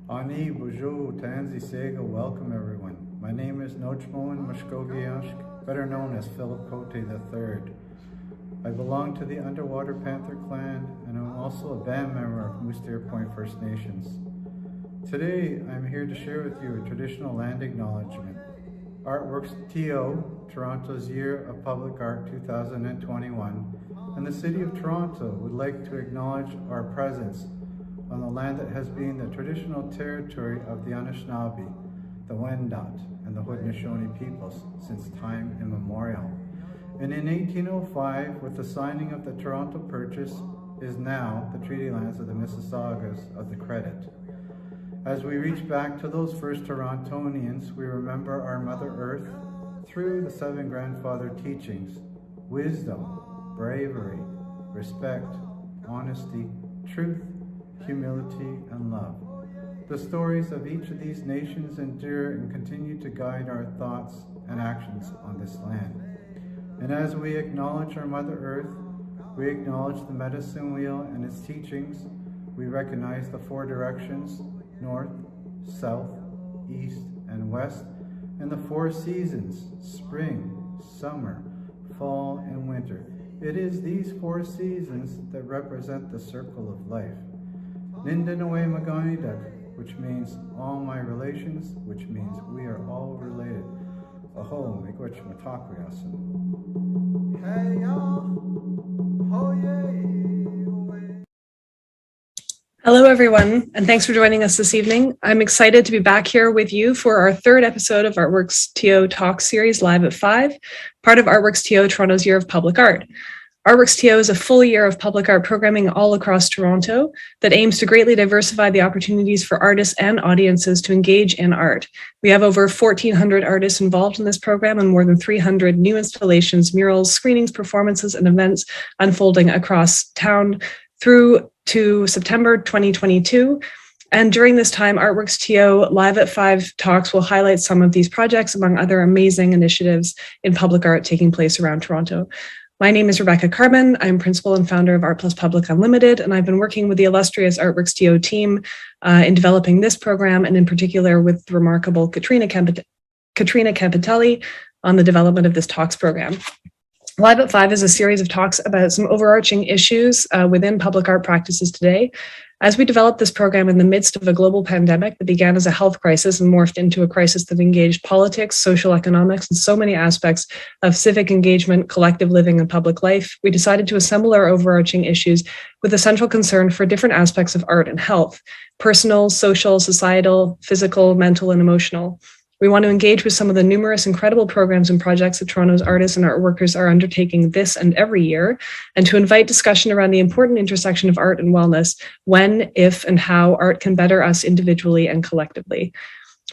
Ani, bonjour, Tanzi Sega, welcome everyone. My name is Nochmoen Mushkogiashk, better known as Philip Cote III. I belong to the Underwater Panther clan, and I'm also a band member of Moose Deer Point First Nations. Today, I'm here to share with you a traditional land acknowledgement. ArtworxTO, Toronto's Year of Public Art 2021, and the City of Toronto would like to acknowledge our presence on the land that has been the traditional territory of the Anishinaabe, the Wendat, and the Haudenosaunee peoples since time immemorial. And in 1805, with the signing of the Toronto Purchase, is now the treaty lands of the Mississaugas of the Credit. As we reach back to those first Torontonians, we remember our Mother Earth through the 7 grandfather teachings: wisdom, bravery, respect, honesty, truth, humility, and love. The stories of each of these nations endure and continue to guide our thoughts and actions on this land. And as we acknowledge our Mother Earth, we acknowledge the medicine wheel and its teachings. We recognize the 4 directions: north, south, east, and west, and the 4 seasons: spring, summer, fall, and winter. It is these 4 seasons that represent the circle of life. Nindanawe Maganidak, which means all my relations, which means we are all related. Aho, miigwech matakriasan. Hey y'all, oh yeah. Hello, everyone, and thanks for joining us this evening. I'm excited to be back here with you for our 3rd episode of ArtworxTO Talk Series live at 5, part of ArtworxTO Toronto's Year of Public Art. ArtworxTO is a full year of public art programming all across Toronto that aims to greatly diversify the opportunities for artists and audiences to engage in art. We have over 1,400 artists involved in this program and more than 300 new installations, murals, screenings, performances, and events unfolding across town through to September 2022. And during this time, ArtworxTO Live at 5 talks will highlight some of these projects, among other amazing initiatives in public art taking place around Toronto. My name is Rebecca Carbin. I'm principal and founder of Art Plus Public Unlimited, and I've been working with the illustrious ArtworxTO team in developing this program, and in particular with the remarkable Katrina Campitelli on the development of this talks program. Live at 5 is a series of talks about some overarching issues within public art practices today. As we developed this program in the midst of a global pandemic that began as a health crisis and morphed into a crisis that engaged politics, social economics, and so many aspects of civic engagement, collective living, and public life, we decided to assemble our overarching issues with a central concern for different aspects of art and health: personal, social, societal, physical, mental, and emotional. We want to engage with some of the numerous incredible programs and projects that Toronto's artists and art workers are undertaking this and every year, and to invite discussion around the important intersection of art and wellness, when, if, and how art can better us individually and collectively.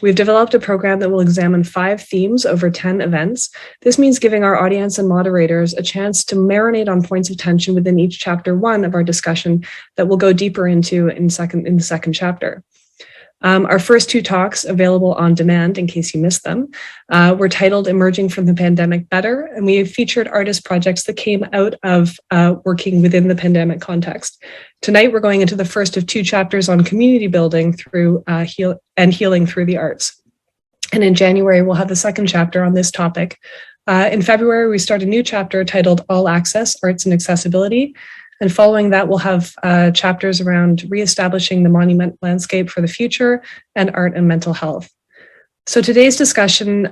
We've developed a program that will examine 5 themes over 10 events. This means giving our audience and moderators a chance to marinate on points of tension within each chapter 1 of our discussion that we'll go deeper into in the second chapter. Our first 2 talks, available on demand in case you missed them, were titled Emerging from the Pandemic Better, and we have featured artist projects that came out of working within the pandemic context. Tonight, we're going into the first of 2 chapters on community building through healing through the arts. And in January, we'll have the second chapter on this topic. In February, we start a new chapter titled All Access, Arts and Accessibility. And following that, we'll have chapters around reestablishing the monument landscape for the future and art and mental health. So today's discussion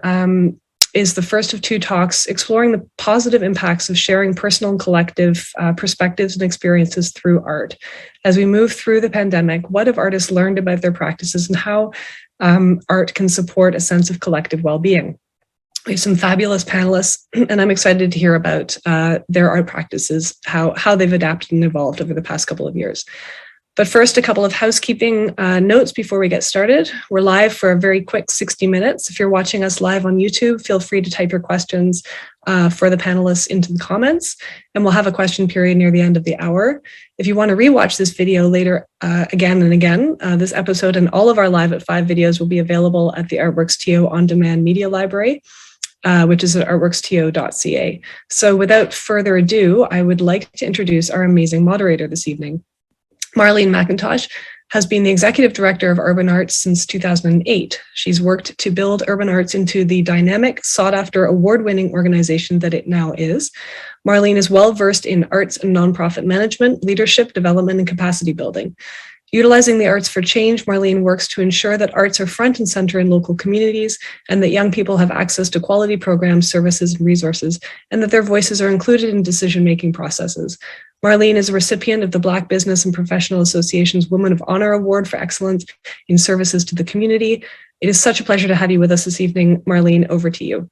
is the first of 2 talks exploring the positive impacts of sharing personal and collective perspectives and experiences through art. As we move through the pandemic, what have artists learned about their practices and how art can support a sense of collective well-being? We have some fabulous panelists, and I'm excited to hear about their art practices, how they've adapted and evolved over the past couple of years. But first, a couple of housekeeping notes before we get started. We're live for a very quick 60 minutes. If you're watching us live on YouTube, feel free to type your questions for the panelists into the comments, and we'll have a question period near the end of the hour. If you want to rewatch this video later again and again, this episode and all of our Live at 5 videos will be available at the ArtworxTO On Demand Media Library, which is at artworxto.ca. So without further ado, I would like to introduce our amazing moderator this evening. Marlene Mcintosh has been the executive director of Urban Arts since 2008. She's worked to build Urban Arts into the dynamic, sought-after, award-winning organization that it now is. Marlene is well-versed in arts and nonprofit management, leadership, development, and capacity building. Utilizing the arts for change, Marlene works to ensure that arts are front and center in local communities and that young people have access to quality programs, services, and resources, and that their voices are included in decision-making processes. Marlene is a recipient of the Black Business and Professional Association's Woman of Honor Award for Excellence in Services to the Community. It is such a pleasure to have you with us this evening. Marlene, over to you.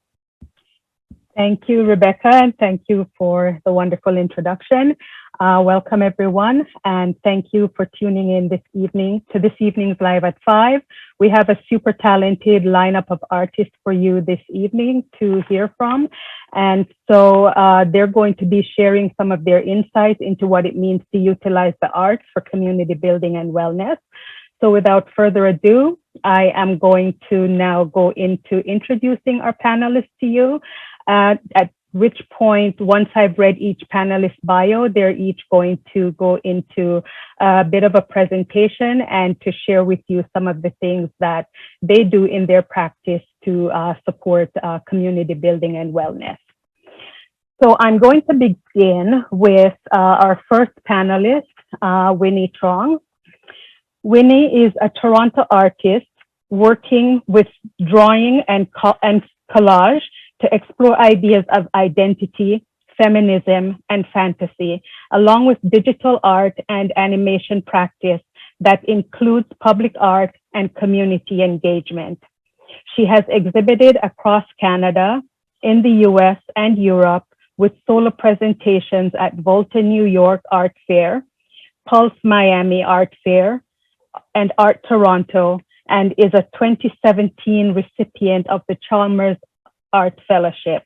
Thank you, Rebecca, and thank you for the wonderful introduction. Welcome, everyone, and thank you for tuning in this evening to this evening's Live at 5. We have a super talented lineup of artists for you this evening to hear from. And so they're going to be sharing some of their insights into what it means to utilize the arts for community building and wellness. So without further ado, I am going to now go into introducing our panelists to you. At which point, once I've read each panelist bio, they're each going to go into a bit of a presentation and to share with you some of the things that they do in their practice to support community building and wellness. So I'm going to begin with our first panelist, Winnie Tron. Winnie is a Toronto artist working with drawing and collage to explore ideas of identity, feminism, and fantasy, along with digital art and animation practice that includes public art and community engagement. She has exhibited across Canada, in the US and Europe, with solo presentations at Volta, New York Art Fair, Pulse Miami Art Fair, and Art Toronto, and is a 2017 recipient of the Chalmers Art Fellowship.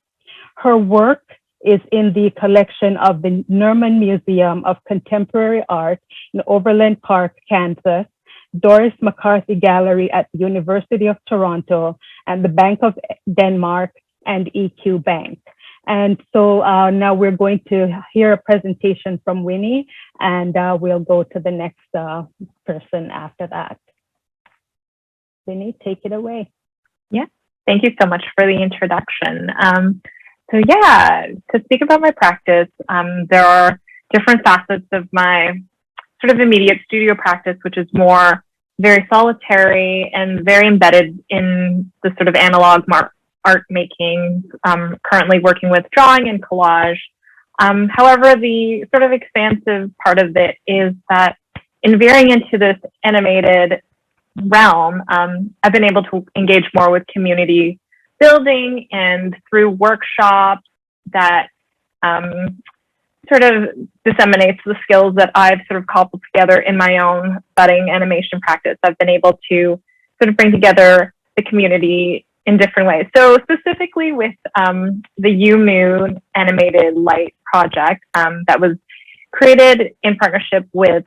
Her work is in the collection of the Nerman Museum of Contemporary Art in Overland Park, Kansas, Doris McCarthy Gallery at the University of Toronto, and the Bank of Denmark and EQ Bank. And so now we're going to hear a presentation from Winnie, and we'll go to the next person after that. Winnie, take it away. Yeah. Thank you so much for the introduction. So yeah, to speak about my practice, there are different facets of my sort of immediate studio practice, which is more very solitary and very embedded in the sort of analog art making, currently working with drawing and collage. However, the sort of expansive part of it is that in veering into this animated realm, I've been able to engage more with community building and through workshops that sort of disseminates the skills that I've sort of cobbled together in my own budding animation practice. I've been able to sort of bring together the community in different ways. So specifically with the U-Moon animated light project that was created in partnership with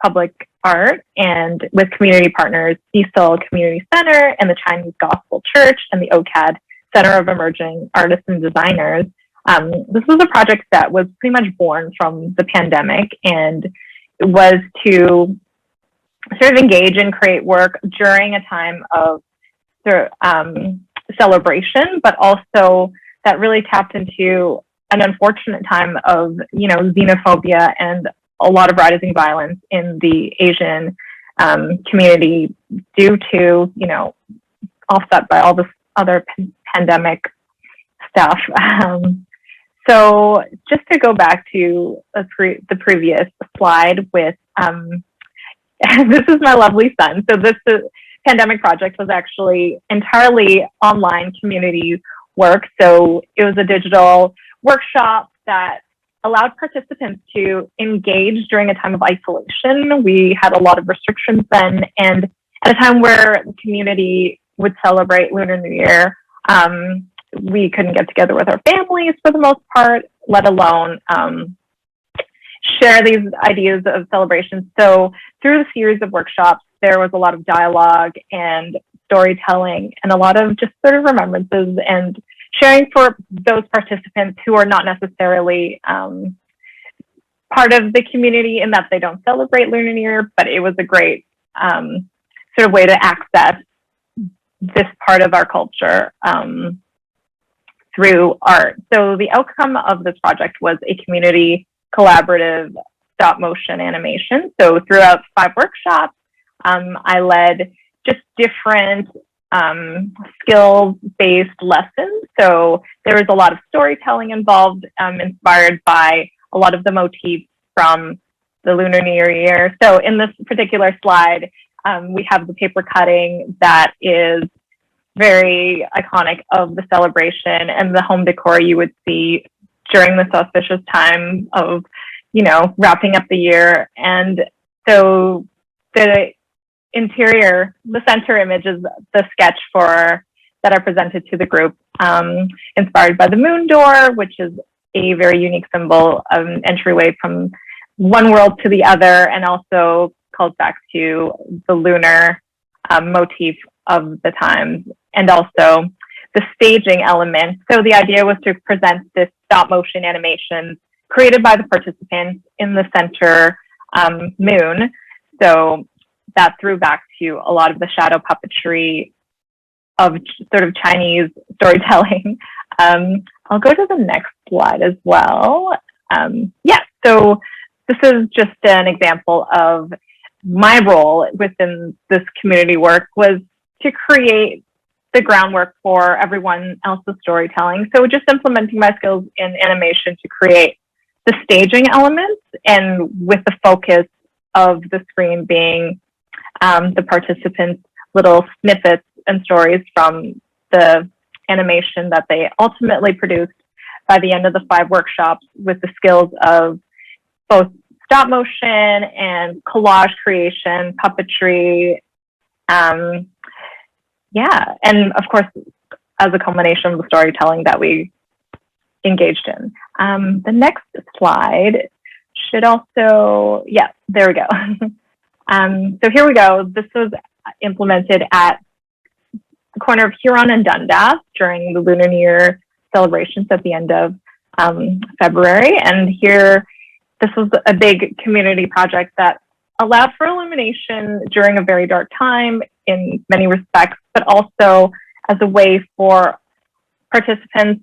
Public Art and with community partners, Cecil Community Center and the Chinese Gospel Church and the OCAD Center of Emerging Artists and Designers. This was a project that was pretty much born from the pandemic, and it was to sort of engage and create work during a time of celebration, but also that really tapped into an unfortunate time of, xenophobia and a lot of rising violence in the Asian community due to, offset by all this other pandemic stuff. So just to go back to the previous slide with, this is my lovely son. So this pandemic project was actually entirely online community work. So it was a digital workshop that allowed participants to engage during a time of isolation. We had a lot of restrictions then, and at a time where the community would celebrate Lunar New Year, we couldn't get together with our families for the most part, let alone share these ideas of celebration. So through the series of workshops, there was a lot of dialogue and storytelling and a lot of just sort of remembrances and sharing for those participants who are not necessarily part of the community in that they don't celebrate Lunar New Year, but it was a great sort of way to access this part of our culture through art. So the outcome of this project was a community collaborative stop motion animation. So throughout 5 workshops, I led just different skills-based lessons. So there was a lot of storytelling involved, inspired by a lot of the motifs from the Lunar New Year. So in this particular slide, we have the paper cutting that is very iconic of the celebration, and the home decor you would see during this auspicious time of, you know, wrapping up the year. And so the interior, the center image is the sketch that are presented to the group, inspired by the moon door, which is a very unique symbol of an entryway from one world to the other, and also calls back to the lunar motif of the times, and also the staging element. So the idea was to present this stop motion animation created by the participants in the center moon. So that threw back to a lot of the shadow puppetry of sort of Chinese storytelling. I'll go to the next slide as well. Yeah, so this is just an example of my role within this community work was to create the groundwork for everyone else's storytelling. So just implementing my skills in animation to create the staging elements, and with the focus of the screen being the participants' little snippets and stories from the animation that they ultimately produced by the end of the 5 workshops, with the skills of both stop motion and collage creation, puppetry, yeah, and of course, as a culmination of the storytelling that we engaged in. The next slide should also, yeah, there we go. So here we go. This was implemented at the corner of Huron and Dundas during the Lunar New Year celebrations at the end of February. And here, this was a big community project that allowed for illumination during a very dark time in many respects, but also as a way for participants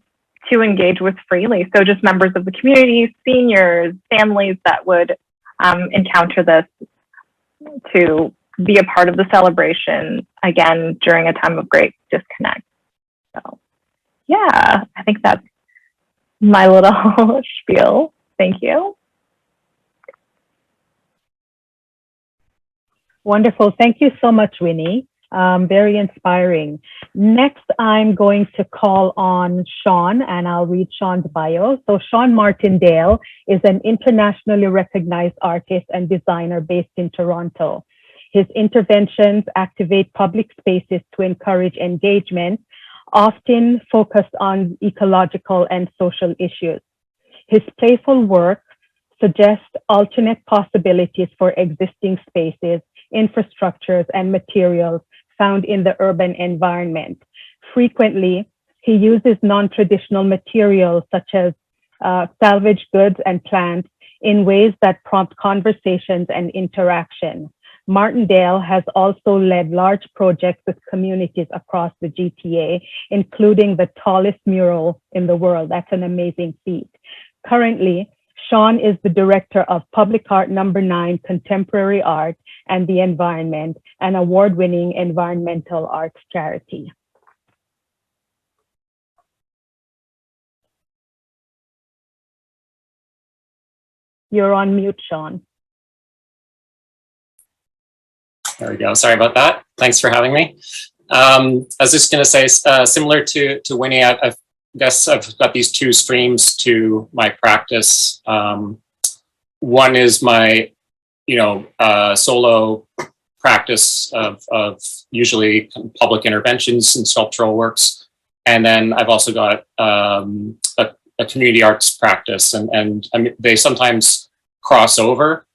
to engage with freely. So just members of the community, seniors, families that would encounter this to be a part of the celebration, again, during a time of great disconnect. So yeah, I think that's my little spiel. Thank you. Wonderful. Thank you so much, Winnie. Very inspiring. Next, I'm going to call on Sean, and I'll read Sean's bio. So Sean Martindale is an internationally recognized artist and designer based in Toronto. His interventions activate public spaces to encourage engagement, often focused on ecological and social issues. His playful work suggests alternate possibilities for existing spaces, infrastructures, and materials found in the urban environment. Frequently, he uses non-traditional materials such as salvaged goods and plants in ways that prompt conversations and interaction. Martindale has also led large projects with communities across the GTA, including the tallest mural in the world. That's an amazing feat. Currently, Sean is the director of Public Art No. 9 Contemporary Art and the Environment, an award-winning environmental arts charity. You're on mute, Sean. There we go. Sorry about that. Thanks for having me. I was just going to say, similar to Winnie, I guess I've got these 2 streams to my practice. One is my, solo practice of usually public interventions and sculptural works. And then I've also got a community arts practice, and I mean, they sometimes cross over.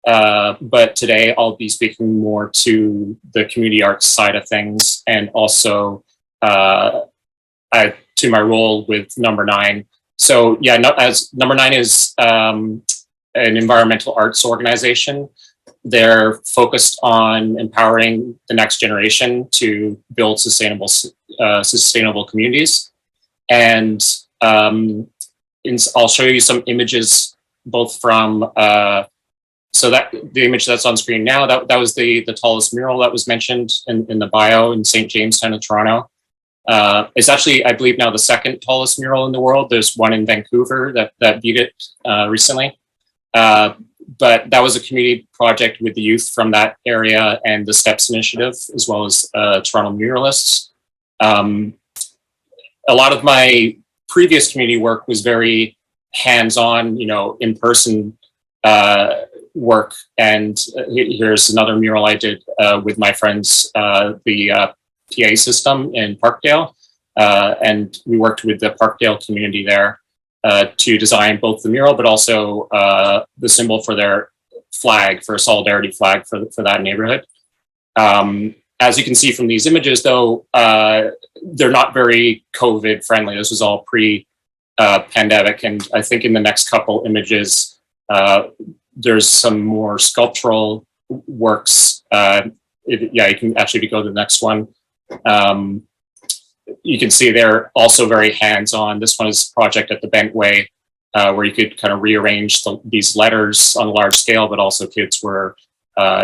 But today I'll be speaking more to the community arts side of things, and also to my role with No. 9. So yeah, as No. 9 is an environmental arts organization. They're focused on empowering the next generation to build sustainable communities. And I'll show you some images, both from, so that the image that's on screen now, that was the tallest mural that was mentioned in the bio in St. Jamestown of Toronto. It's actually, I believe now, the second tallest mural in the world. There's one in Vancouver that beat it recently. But that was a community project with the youth from that area and the STEPS initiative, as well as Toronto muralists. A lot of my previous community work was very hands-on, in-person work. And here's another mural I did with my friends, the PA system in Parkdale. And we worked with the Parkdale community there to design both the mural, but also the symbol for their flag, for a solidarity flag for that neighborhood. As you can see from these images, though, they're not very COVID friendly. This was all pre-pandemic. And I think in the next couple images, there's some more sculptural works. You can actually, if you go to the next one, you can see they're also very hands-on. This one is a project at the Bentway, where you could kind of rearrange these letters on a large scale, but also kids were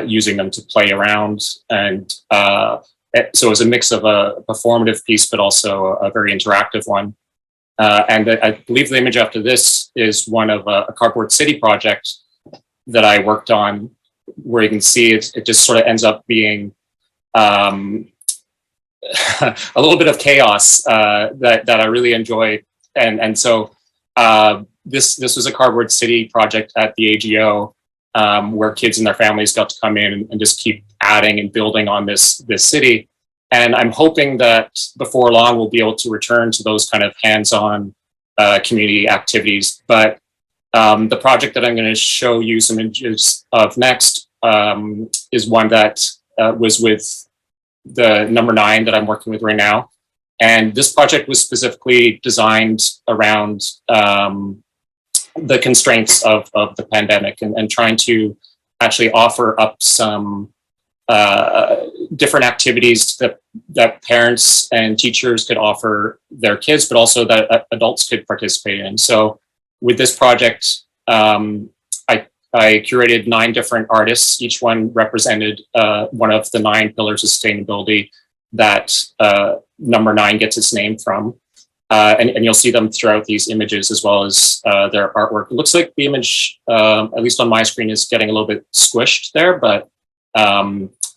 using them to play around. And so it was a mix of a performative piece, but also a very interactive one. And I believe the image after this is one of a cardboard city project that I worked on, where you can see it just sort of ends up being a little bit of chaos that I really enjoyed. And so this was a cardboard city project at the AGO, where kids and their families got to come in and just keep adding and building on this city. And I'm hoping that before long we'll be able to return to those kind of hands-on community activities. But the project that I'm going to show you some images of next is one that was with the number 9 that I'm working with right now. And this project was specifically designed around the constraints of the pandemic and trying to actually offer up some different activities that parents and teachers could offer their kids, but also that adults could participate in. So with this project, I curated 9 different artists. Each one represented one of the 9 pillars of sustainability that number 9 gets its name from. And you'll see them throughout these images, as well as their artwork. It looks like the image, at least on my screen, is getting a little bit squished there, but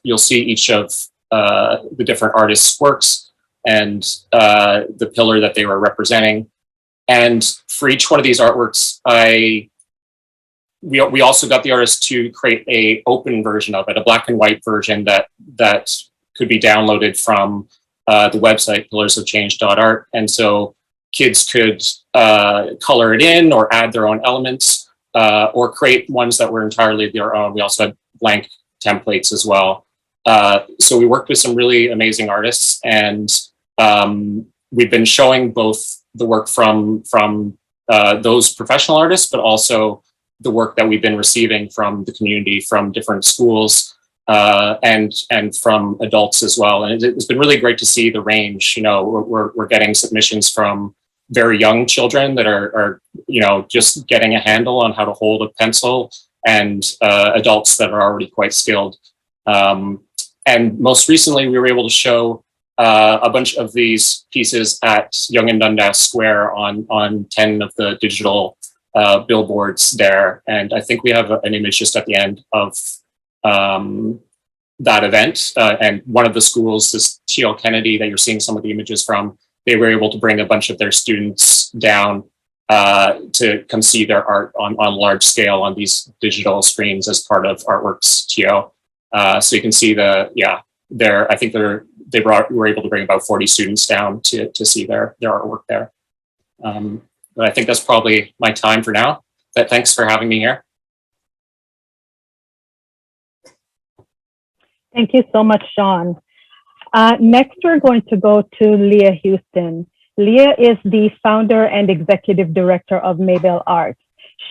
you'll see each of the different artists' works and the pillar that they were representing. And for each one of these artworks, we also got the artist to create a open version of it, a black and white version that could be downloaded from the website pillarsofchange.art. And so kids could color it in or add their own elements or create ones that were entirely their own. We also had blank templates as well. So we worked with some really amazing artists, and we've been showing both the work from those professional artists, but also the work that we've been receiving from the community, from different schools, and from adults as well. And it's been really great to see the range. We're getting submissions from very young children that are just getting a handle on how to hold a pencil, and adults that are already quite skilled. And most recently, we were able to show a bunch of these pieces at Yonge and Dundas Square on 10 of the digital billboards there. And I think we have an image just at the end of that event. And one of the schools, this T.L. Kennedy that you're seeing some of the images from, they were able to bring a bunch of their students down to come see their art on large scale on these digital screens as part of ArtworxTO. So you can see I think they were able to bring about 40 students down to see their artwork there. But I think that's probably my time for now. But thanks for having me here. Thank you so much, Sean. Next, we're going to go to Leah Houston. Leah is the founder and executive director of MabelleArts.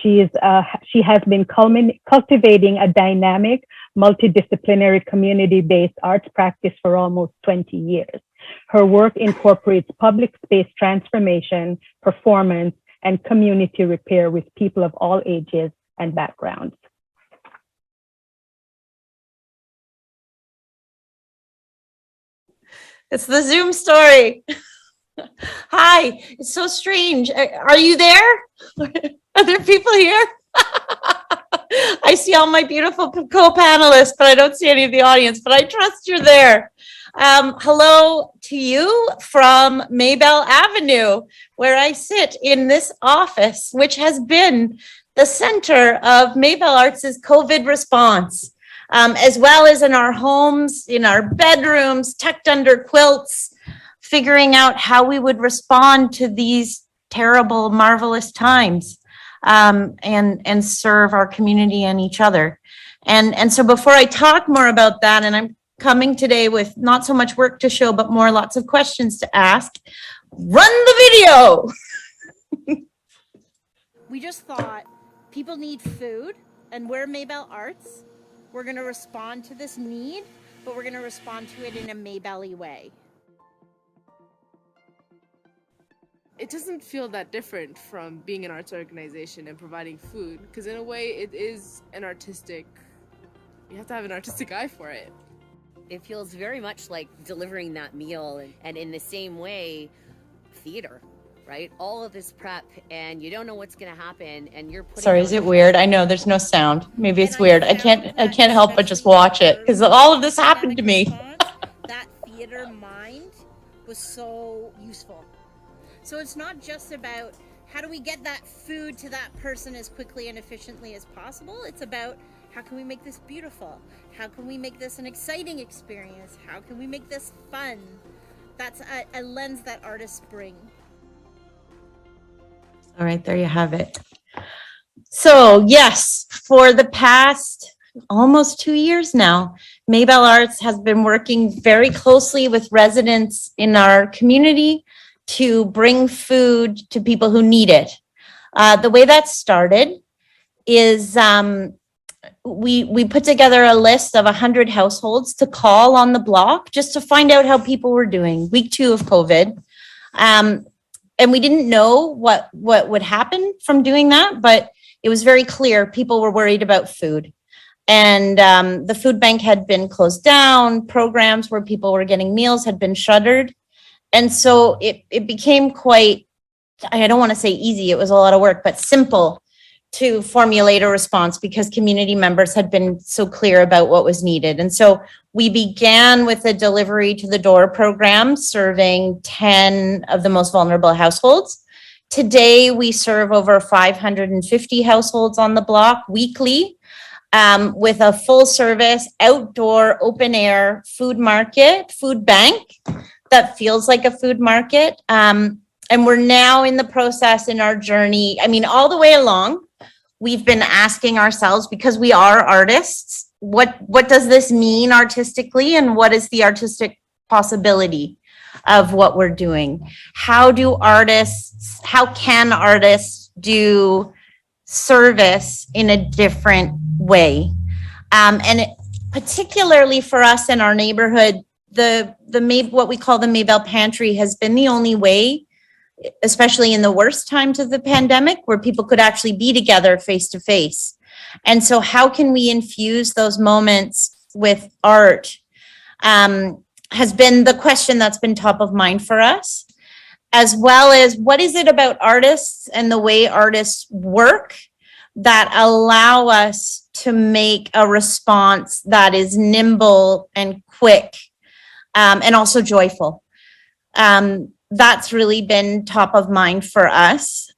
She has been cultivating a dynamic, multidisciplinary community-based arts practice for almost 20 years. Her work incorporates public space transformation, performance, and community repair with people of all ages and backgrounds. It's the Zoom story. Hi, it's so strange. Are you there? Are there people here? I see all my beautiful co-panelists, but I don't see any of the audience, but I trust you're there. Hello to you from Maybelle Avenue, where I sit in this office, which has been the center of MabelleArts' COVID response, as well as in our homes, in our bedrooms, tucked under quilts, figuring out how we would respond to these terrible, marvelous times, and serve our community and each other. And so before I talk more about that, and I'm coming today with not so much work to show, but more lots of questions to ask, run the video. We just thought people need food, and we're MabelleArts. We're going to respond to this need, but we're going to respond to it in a Mabelle-y way. It doesn't feel that different from being an arts organization and providing food, because in a way it is an artistic, you have to have an artistic eye for it. It feels very much like delivering that meal, and in the same way, theater, right? All of this prep, and you don't know what's going to happen, and you're putting. Sorry, is it weird? I know there's no sound. Maybe it's weird. I can't help but just watch it because all of this happened to me. That theater mind was so useful. So it's not just about how do we get that food to that person as quickly and efficiently as possible. It's about how can we make this beautiful? How can we make this an exciting experience? How can we make this fun? That's a lens that artists bring. All right, there you have it. So yes, for the past almost 2 years now, MabelleArts has been working very closely with residents in our community to bring food to people who need it. The way that started is we put together a list of 100 households to call on the block just to find out how people were doing, week 2 of COVID. And we didn't know what would happen from doing that, but it was very clear people were worried about food. And the food bank had been closed down, programs where people were getting meals had been shuttered. And so it became quite, I don't want to say easy, it was a lot of work, but simple to formulate a response because community members had been so clear about what was needed. And so we began with a delivery to the door program serving 10 of the most vulnerable households. Today, we serve over 550 households on the block weekly with a full service, outdoor, open air food market, food bank that feels like a food market. And we're now in the process in our journey. I mean, all the way along, we've been asking ourselves, because we are artists, what does this mean artistically, and what is the artistic possibility of what we're doing? How can artists do service in a different way? Particularly for us in our neighborhood, what we call the Maybelle Pantry has been the only way, especially in the worst times of the pandemic, where people could actually be together face to face. And so how can we infuse those moments with art has been the question that's been top of mind for us, as well as what is it about artists and the way artists work that allow us to make a response that is nimble and quick and also joyful. That's really been top of mind for us.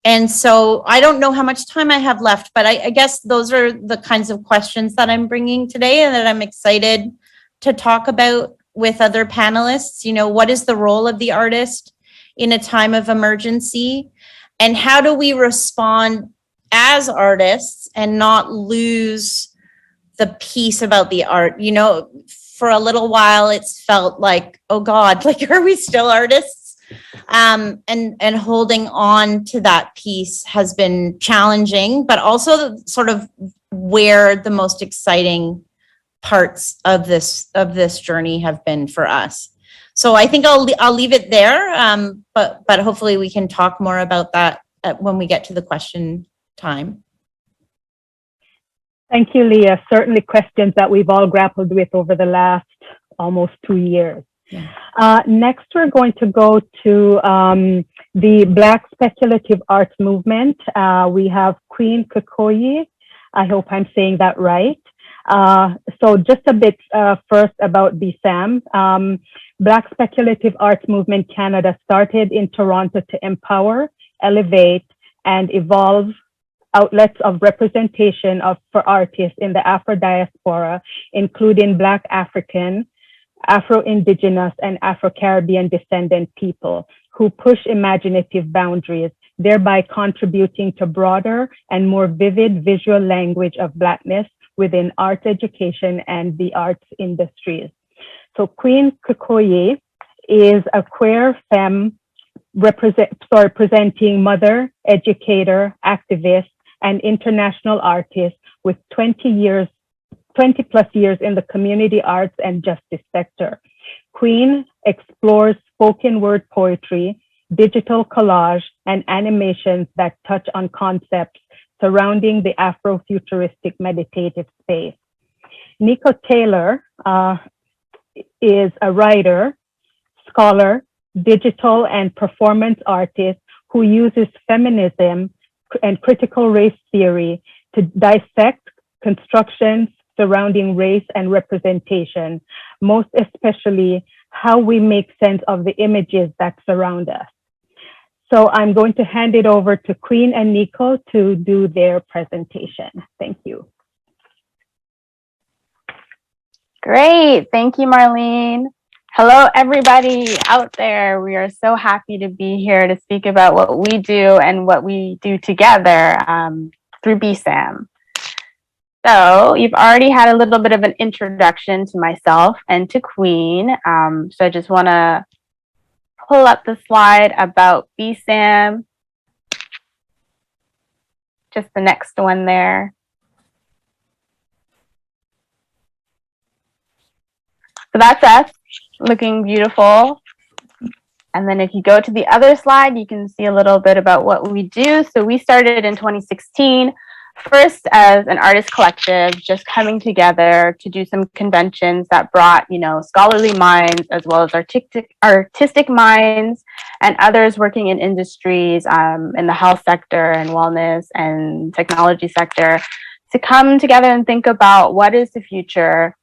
And so I don't know how much time I have left, but I guess those are the kinds of questions that I'm bringing today and that I'm excited to talk about with other panelists. You know, what is the role of the artist in a time of emergency? And how do we respond as artists and not lose the piece about the art? For a little while, it's felt like, oh God, like, are we still artists? And holding on to that piece has been challenging, but also sort of where the most exciting parts of this journey have been for us. So I think I'll leave it there, but hopefully we can talk more about that when we get to the question time. Thank you, Leah. Certainly questions that we've all grappled with over the last almost 2 years. Yeah. Next, we're going to go to the Black Speculative Arts movement. We have Queen Kukoyi. I hope I'm saying that right. So just a bit first about BSAM. Black Speculative Arts Movement Canada started in Toronto to empower, elevate, and evolve outlets of representation for artists in the Afro diaspora, including Black African, Afro-Indigenous, and Afro-Caribbean descendant people who push imaginative boundaries, thereby contributing to broader and more vivid visual language of Blackness within art education and the arts industries. So Queen Kukoyi is a queer femme presenting mother, educator, activist, and international artist with 20 plus years in the community arts and justice sector. Queen explores spoken word poetry, digital collage, and animations that touch on concepts surrounding the Afrofuturistic meditative space. Nico Taylor is a writer, scholar, digital and performance artist who uses feminism and critical race theory to dissect constructions surrounding race and representation, most especially how we make sense of the images that surround us. So I'm going to hand it over to Queen and Nico to do their presentation. Thank you. Great. Thank you, Marlene. Hello, everybody out there. We are so happy to be here to speak about what we do and what we do together through BSAM. So you've already had a little bit of an introduction to myself and to Queen. So I just want to pull up the slide about BSAM. Just the next one there. So that's us, looking beautiful. And then if you go to the other slide, you can see a little bit about what we do. So we started in 2016, first as an artist collective, just coming together to do some conventions that brought, scholarly minds as well as artistic minds and others working in industries in the health sector and wellness and technology sector to come together and think about what is the future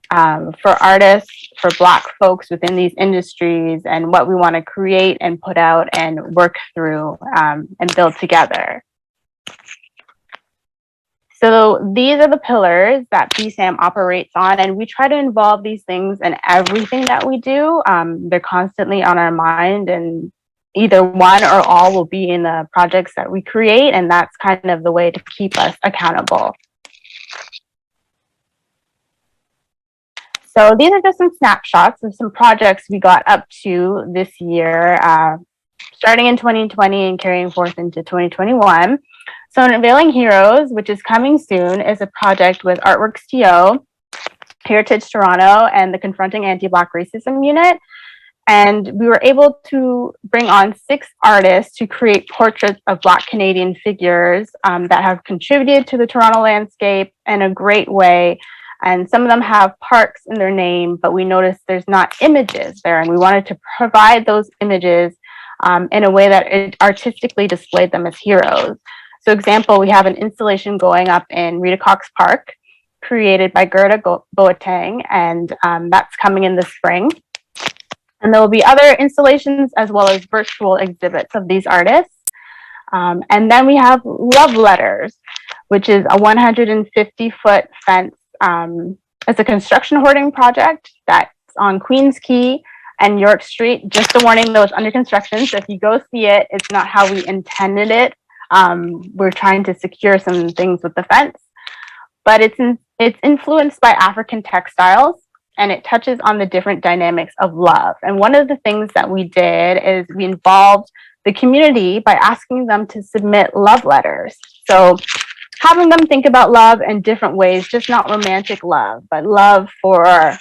for artists, for Black folks within these industries, and what we want to create and put out and work through and build together. So these are the pillars that BSAM operates on, and we try to involve these things in everything that we do. They're constantly on our mind, and either one or all will be in the projects that we create, and that's kind of the way to keep us accountable. So these are just some snapshots of some projects we got up to this year, starting in 2020 and carrying forth into 2021. So Unveiling Heroes, which is coming soon, is a project with ArtworxTO, Heritage Toronto, and the Confronting Anti-Black Racism Unit. And we were able to bring on 6 artists to create portraits of Black Canadian figures that have contributed to the Toronto landscape in a great way. And some of them have parks in their name, but we noticed there's not images there. And we wanted to provide those images in a way that it artistically displayed them as heroes. So example, we have an installation going up in Rita Cox Park, created by Gerda Boateng, and that's coming in the spring. And there will be other installations as well as virtual exhibits of these artists. And then we have Love Letters, which is a 150-foot fence. It's a construction hoarding project that's on Queens Quay and York Street. Just a warning, though, it's under construction. So if you go see it, it's not how we intended it. We're trying to secure some things with the fence, but it's influenced by African textiles. and it touches on the different dynamics of love. And one of the things that we did is we involved the community by asking them to submit love letters. So having them think about love in different ways, just not romantic love, but love for,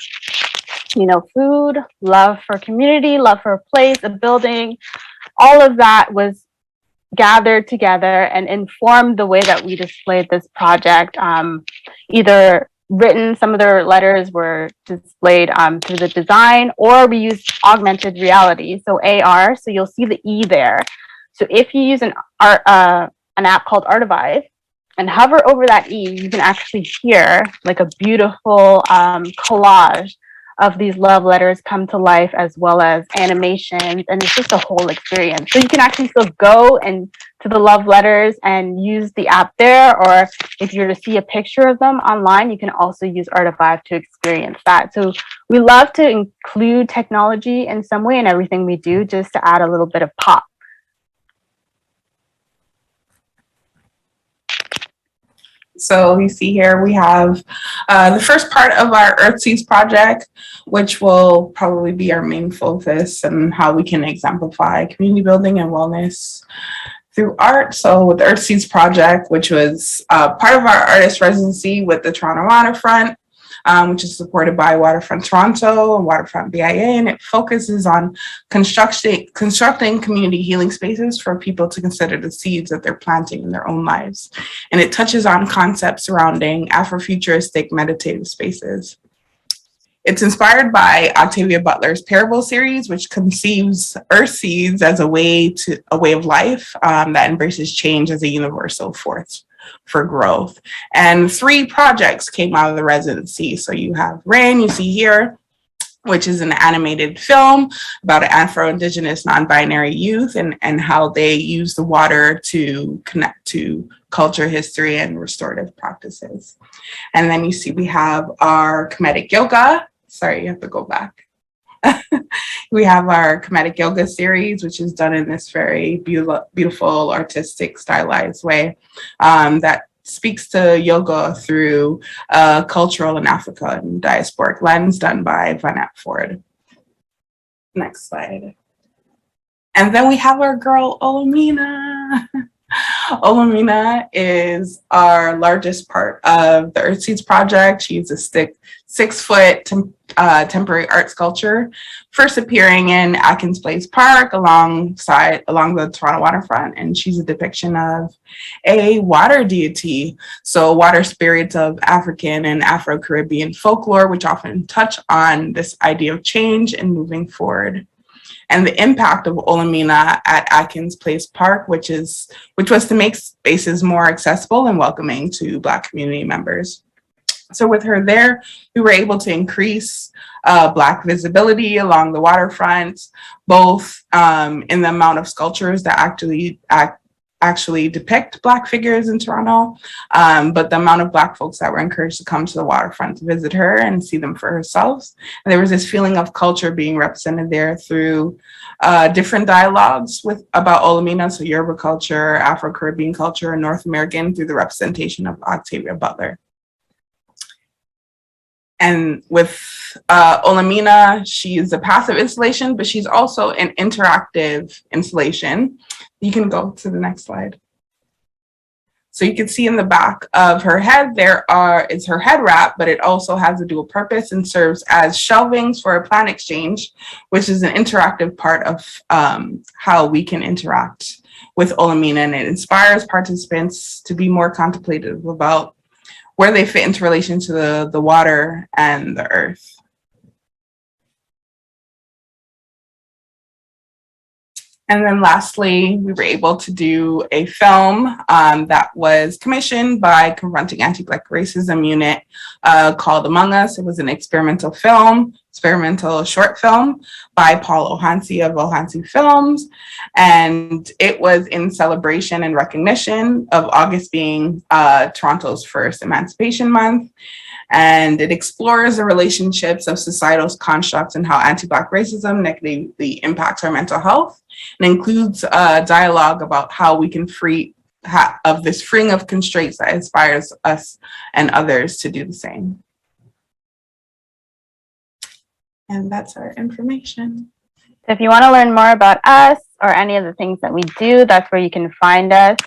you know, food, love for community, love for a place, a building. All of that was gathered together and informed the way that we displayed this project. Either written, some of their letters were displayed through the design, or we used augmented reality, so AR. So you'll see the E there. So if you use an app called Artivive and hover over that E, you can actually hear like a beautiful collage of these love letters come to life, as well as animations, and it's just a whole experience. So you can actually still go and to the love letters and use the app there, or if you're to see a picture of them online, you can also use Artivive to experience that. So we love to include technology in some way in everything we do, just to add a little bit of pop. So you see here we have the first part of our Earthseeds project, which will probably be our main focus and how we can exemplify community building and wellness through art. So with the Earthseeds project, which was part of our artist residency with the Toronto Waterfront, which is supported by Waterfront Toronto and Waterfront BIA, and it focuses on constructing community healing spaces for people to consider the seeds that they're planting in their own lives. And it touches on concepts surrounding Afrofuturistic meditative spaces. It's inspired by Octavia Butler's Parable series, which conceives earth seeds as a way of life that embraces change as a universal force for growth. And 3 projects came out of the residency. So you have Rain, you see here, which is an animated film about an Afro-Indigenous non-binary youth and how they use the water to connect to culture, history, and restorative practices. And then you see we have our Comedic yoga. Sorry, you have to go back. We have our Comedic yoga series, which is done in this very beautiful, artistic, stylized way that speaks to yoga through cultural and Africa and diasporic lens, done by Vanette Ford. Next slide. And then we have our girl, Olumina. Olumina is our largest part of the Earthseeds project. She's a 6-foot temporary art sculpture, first appearing in Atkins Place Park along the Toronto waterfront, and she's a depiction of a water deity, so water spirits of African and Afro-Caribbean folklore, which often touch on this idea of change and moving forward. And the impact of Olumina at Atkins Place Park, which was to make spaces more accessible and welcoming to Black community members. So with her there, we were able to increase Black visibility along the waterfront, both in the amount of sculptures that actually depict Black figures in Toronto, but the amount of Black folks that were encouraged to come to the waterfront to visit her and see them for herself. And there was this feeling of culture being represented there through different dialogues about Olumina, so Yoruba culture, Afro-Caribbean culture, and North American through the representation of Octavia Butler. And with Olumina, she is a passive installation, but she's also an interactive installation. You can go to the next slide. So you can see in the back of her head, it's her head wrap, but it also has a dual purpose and serves as shelvings for a plant exchange, which is an interactive part of how we can interact with Olumina, and it inspires participants to be more contemplative about where they fit into relation to the water and the earth. And then lastly, we were able to do a film that was commissioned by Confronting Anti-Black Racism Unit called Among Us. It was an experimental short film by Paul Ohansi of Ohansi Films. And it was in celebration and recognition of August being Toronto's first Emancipation Month. And it explores the relationships of societal constructs and how anti-Black racism negatively impacts our mental health, and includes a dialogue about how we can freeing of constraints that inspires us and others to do the same. And that's our information. So if you want to learn more about us or any of the things that we do, that's where you can find us.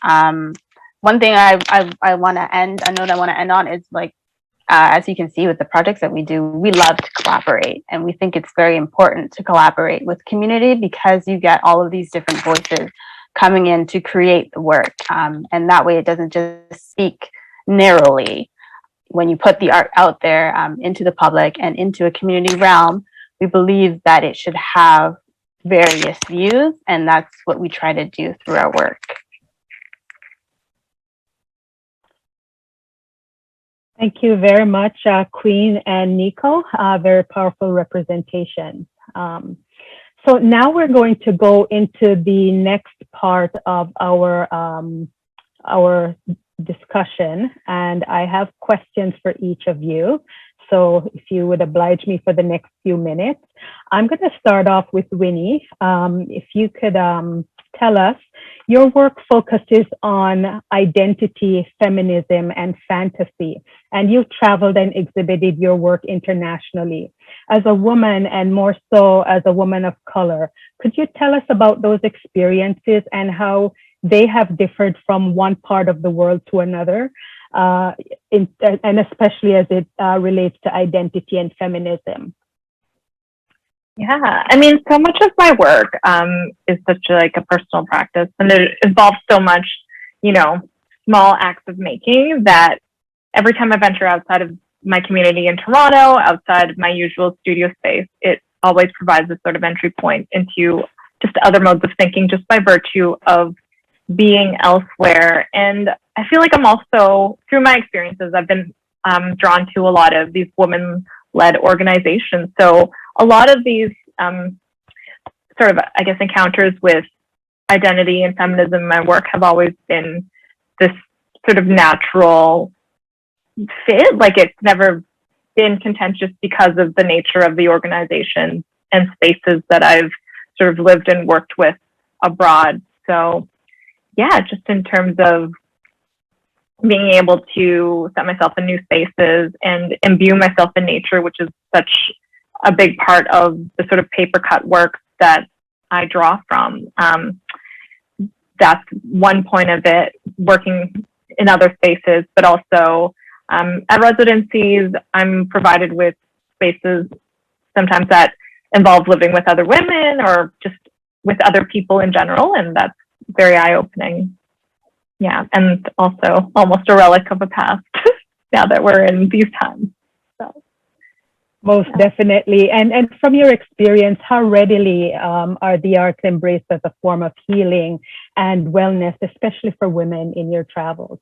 One thing I want to a note I want to end on is like, as you can see with the projects that we do, we love to collaborate, and we think it's very important to collaborate with community because you get all of these different voices coming in to create the work. And that way it doesn't just speak narrowly. When you put the art out there into the public and into a community realm, we believe that it should have various views, and that's what we try to do through our work. Thank you very much, Queen and Nico. Very powerful representation. So now we're going to go into the next part of our discussion, and I have questions for each of you. So if you would oblige me for the next few minutes, I'm going to start off with Winnie. If you could tell us, your work focuses on identity, feminism, and fantasy, and you've traveled and exhibited your work internationally. As a woman, and more so as a woman of color, could you tell us about those experiences and how they have differed from one part of the world to another, and especially as it relates to identity and feminism? Yeah, I mean, so much of my work is such a personal practice, and it involves so much, small acts of making that every time I venture outside of my community in Toronto, outside of my usual studio space, it always provides a sort of entry point into just other modes of thinking just by virtue of being elsewhere. And I feel like I'm also, through my experiences, I've been drawn to a lot of these women-led organizations. So a lot of these encounters with identity and feminism in my work have always been this sort of natural fit. Like, it's never been contentious because of the nature of the organization and spaces that I've sort of lived and worked with abroad. So yeah, just in terms of being able to set myself in new spaces and imbue myself in nature, which is such a big part of the sort of paper cut work that I draw from. That's one point of it, working in other spaces, but also at residencies, I'm provided with spaces sometimes that involve living with other women or just with other people in general, and that's very eye-opening. Yeah, and also almost a relic of a past now that we're in these times. So. Most definitely. And from your experience, how readily are the arts embraced as a form of healing and wellness, especially for women in your travels?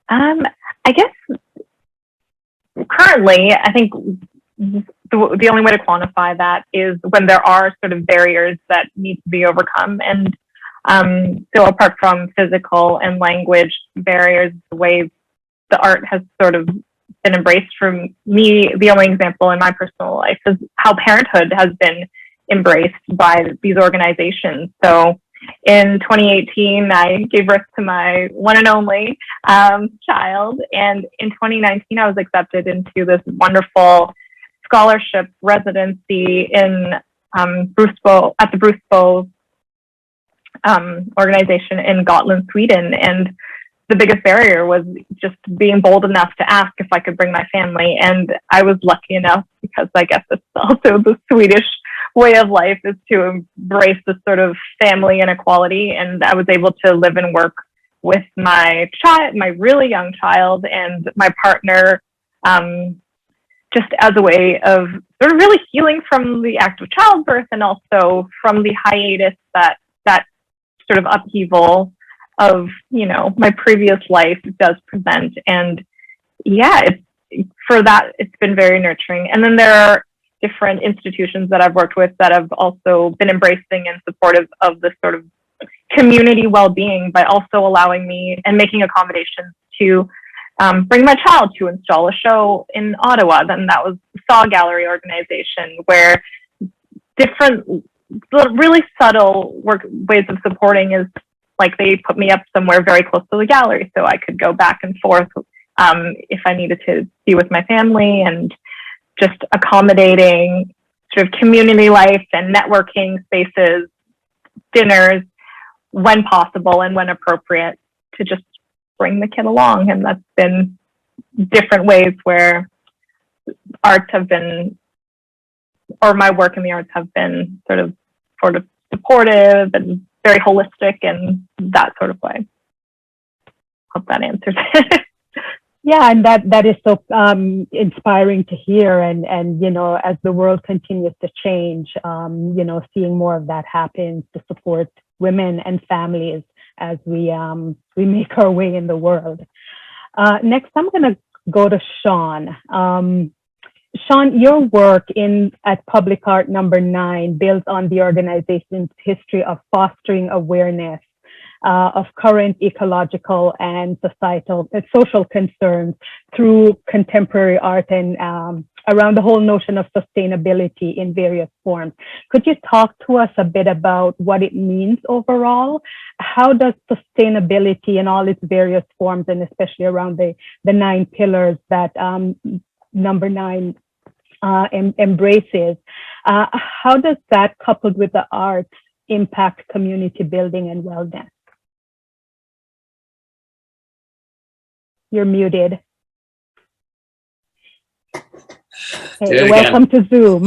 I guess currently, I think the only way to quantify that is when there are sort of barriers that need to be overcome. And so apart from physical and language barriers, the way the art has sort of been embraced for me, the only example in my personal life is how parenthood has been embraced by these organizations. So in 2018, I gave birth to my one and only child. And in 2019, I was accepted into this wonderful scholarship residency in Bruce Bow, at the Bruce Bow organization in Gotland, Sweden. And the biggest barrier was just being bold enough to ask if I could bring my family. And I was lucky enough, because I guess it's also the Swedish way of life, is to embrace this sort of family inequality. And I was able to live and work with my child, my really young child, and my partner, just as a way of sort of really healing from the act of childbirth, and also from the hiatus that sort of upheaval of, my previous life does present. And yeah, it's been very nurturing. And then there are different institutions that I've worked with that have also been embracing and supportive of this sort of community well-being, by also allowing me and making accommodations to bring my child to install a show in Ottawa. Then that was the Saw Gallery organization, where different really subtle ways of supporting is, like, they put me up somewhere very close to the gallery so I could go back and forth if I needed to be with my family. And just accommodating sort of community life and networking spaces, dinners, when possible and when appropriate, to just bring the kid along. And that's been different ways where arts have been, or my work in the arts have been sort of supportive and very holistic in that sort of way. Hope that answers it. Yeah, and that is so inspiring to hear. And you know, as the world continues to change, you know, seeing more of that happen to support women and families as we make our way in the world. Next, I'm going to go to Sean. Sean, your work at Public Art number 9 builds on the organization's history of fostering awareness of current ecological and social concerns through contemporary art and around the whole notion of sustainability in various forms. Could you talk to us a bit about what it means overall? How does sustainability in all its various forms, and especially around the 9 pillars that number 9 embraces, how does that, coupled with the arts, impact community building and wellness? You're muted. Hey, welcome to Zoom.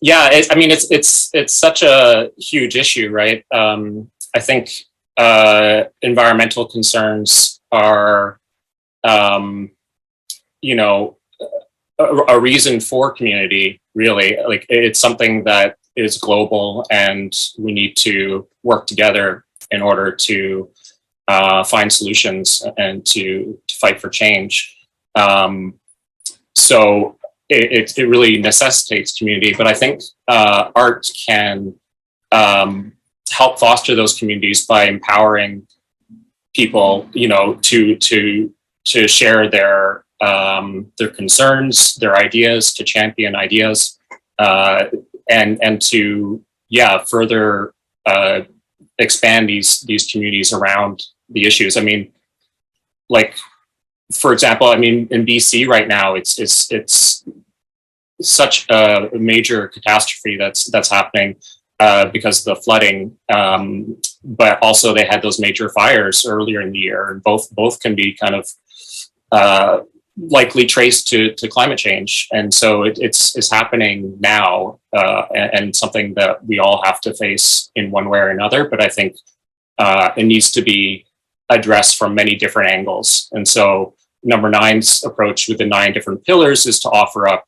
Yeah, I mean, it's such a huge issue, right? I think environmental concerns are, you know, a reason for community, really. Like, it's something that is global, and we need to work together in order to find solutions and to fight for change. So it really necessitates community, but I think art can help foster those communities by empowering people, you know, to share their concerns, their ideas, to champion ideas, and to further expand these communities around the issues. I mean, like, for example, I mean, in BC right now, it's such a major catastrophe that's happening because of the flooding, but also they had those major fires earlier in the year, and both can be kind of likely traced to climate change. And so it's happening now, and something that we all have to face in one way or another. But I think it needs to be addressed from many different angles. And so number 9's approach with the 9 different pillars is to offer up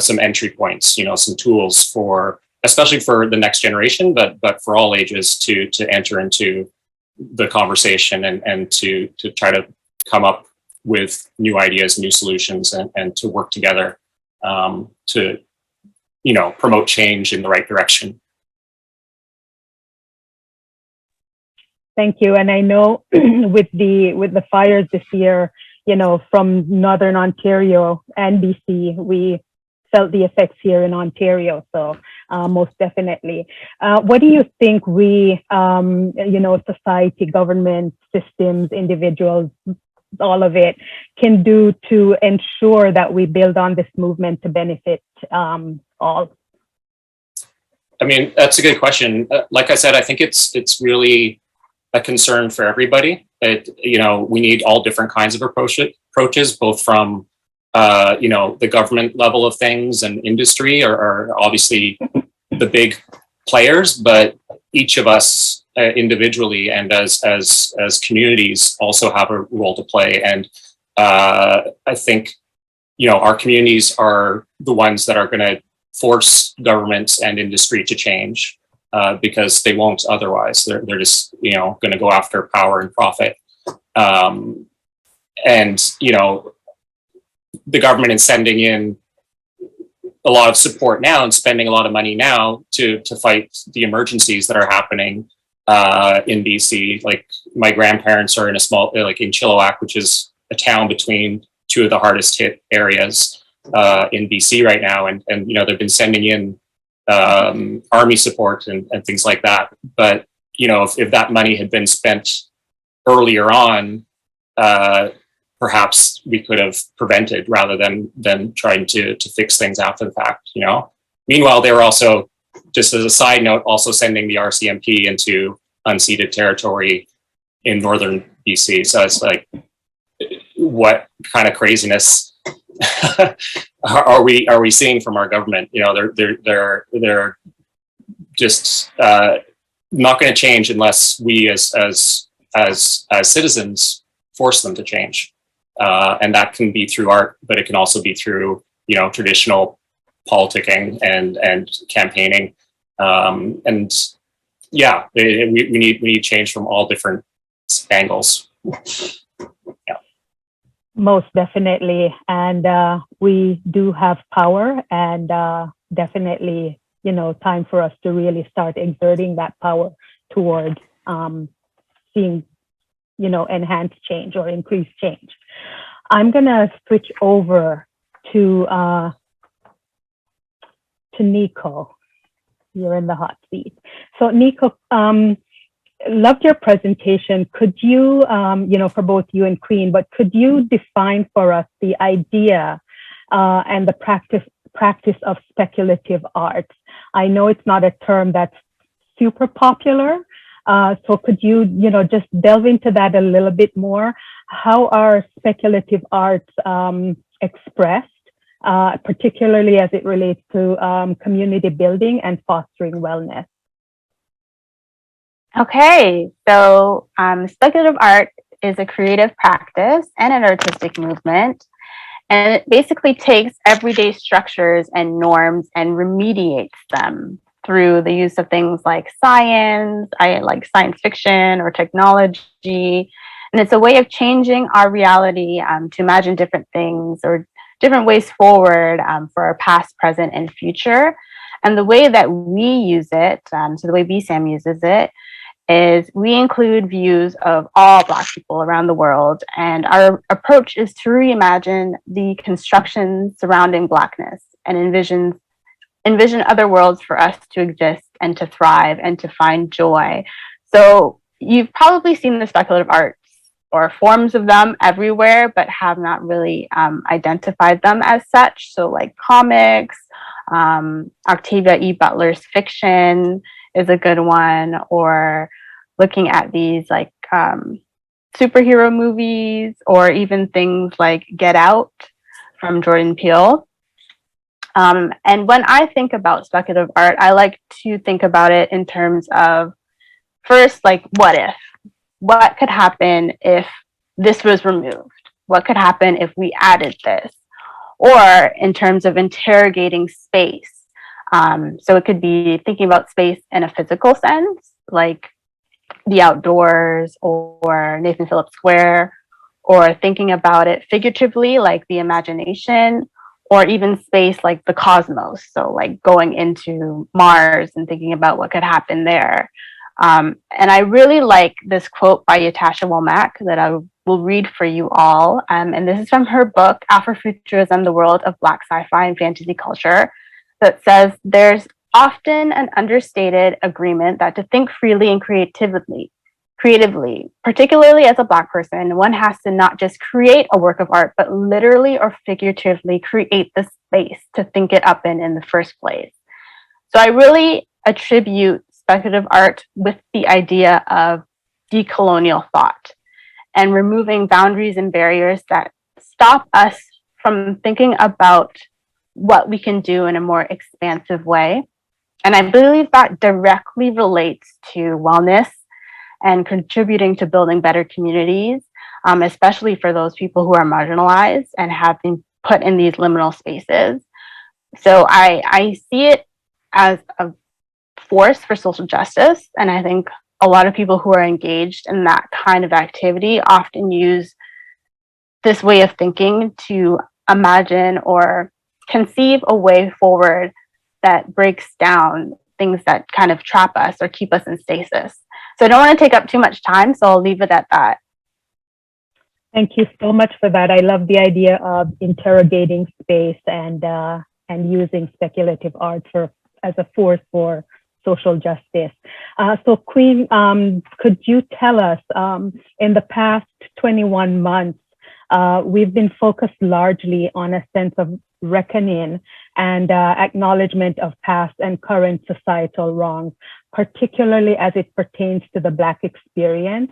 some entry points, you know, some tools for, especially for the next generation, but for all ages to enter into the conversation and to try to come up with new ideas, new solutions, and to work together to, you know, promote change in the right direction. Thank you. And I know with the fires this year, you know, from Northern Ontario and BC, we felt the effects here in Ontario. So most definitely. What do you think we, you know, society, government, systems, individuals, all of it, can do to ensure that we build on this movement to benefit all? I mean, that's a good question. Like I said, I think it's really a concern for everybody. You know, we need all different kinds of approaches, both from you know, the government level of things, and industry are obviously the big players, but each of us individually and as communities also have a role to play. And I think, you know, our communities are the ones that are going to force governments and industry to change, because they won't otherwise. They're just, you know, going to go after power and profit. And, you know, the government is sending in a lot of support now and spending a lot of money now to fight the emergencies that are happening in BC. Like, my grandparents are in a small, like in Chilliwack, which is a town between 2 of the hardest hit areas in BC right now. And you know, they've been sending in army support and things like that. But, you know, if that money had been spent earlier on, perhaps we could have prevented rather than trying to fix things after the fact, you know. Meanwhile, they were also, just as a side note, also sending the RCMP into unceded territory in northern BC. So it's like, what kind of craziness are we seeing from our government? You know, they're just not going to change unless we as citizens force them to change, and that can be through art, but it can also be through, you know, traditional politicking and campaigning, and yeah, we need change from all different angles. Yeah. Most definitely. And we do have power, and definitely, you know, time for us to really start exerting that power towards seeing, you know, enhanced change or increased change. I'm gonna switch over to Nico. You're in the hot seat. So Nico, loved your presentation. Could you, you know, for both you and Queen, but could you define for us the idea and the practice of speculative arts? I know it's not a term that's super popular. So could you, you know, just delve into that a little bit more? How are speculative arts expressed, particularly as it relates to community building and fostering wellness? Okay, so speculative art is a creative practice and an artistic movement, and it basically takes everyday structures and norms and remediates them through the use of things like science, like science fiction or technology. And it's a way of changing our reality to imagine different things or different ways forward for our past, present, and future. And the way that we use it, so the way BSAM uses it, is we include views of all Black people around the world. And our approach is to reimagine the constructions surrounding Blackness and envision other worlds for us to exist and to thrive and to find joy. So you've probably seen the speculative arts or forms of them everywhere, but have not really identified them as such. So like comics, Octavia E. Butler's fiction is a good one, or looking at these like superhero movies, or even things like Get Out from Jordan Peele. And when I think about speculative art, I like to think about it in terms of, first, like, what if? What could happen if this was removed? What could happen if we added this? Or in terms of interrogating space. So it could be thinking about space in a physical sense, like the outdoors or Nathan Phillips Square, or thinking about it figuratively, like the imagination, or even space like the cosmos. So like going into Mars and thinking about what could happen there. And I really like this quote by Ytasha Womack that I will read for you all. And this is from her book, Afrofuturism, the World of Black Sci-Fi and Fantasy Culture, that says there's often an understated agreement that to think freely and creatively, particularly as a Black person, one has to not just create a work of art, but literally or figuratively create the space to think it up in the first place. So I really attribute speculative art with the idea of decolonial thought and removing boundaries and barriers that stop us from thinking about what we can do in a more expansive way. And I believe that directly relates to wellness and contributing to building better communities, especially for those people who are marginalized and have been put in these liminal spaces. So I see it as a force for social justice. And I think a lot of people who are engaged in that kind of activity often use this way of thinking to imagine or conceive a way forward that breaks down things that kind of trap us or keep us in stasis. So I don't want to take up too much time, so I'll leave it at that. Thank you so much for that. I love the idea of interrogating space and using speculative art as a force for social justice. So Queen, could you tell us, in the past 21 months, we've been focused largely on a sense of reckoning and acknowledgement of past and current societal wrongs, particularly as it pertains to the Black experience.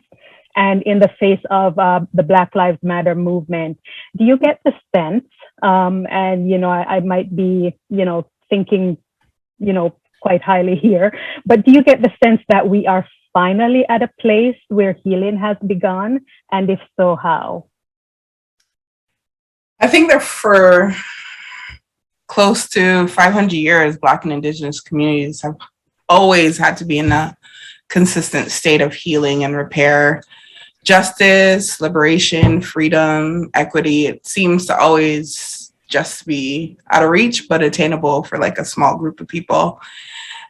And in the face of the Black Lives Matter movement, do you get the sense, and, you know, I might be, you know, thinking, you know, quite highly here, but do you get the sense that we are finally at a place where healing has begun? And if so, how? I think that for close to 500 years, Black and Indigenous communities have always had to be in a consistent state of healing and repair. Justice, liberation, freedom, equity, it seems to always just be out of reach, but attainable for like a small group of people.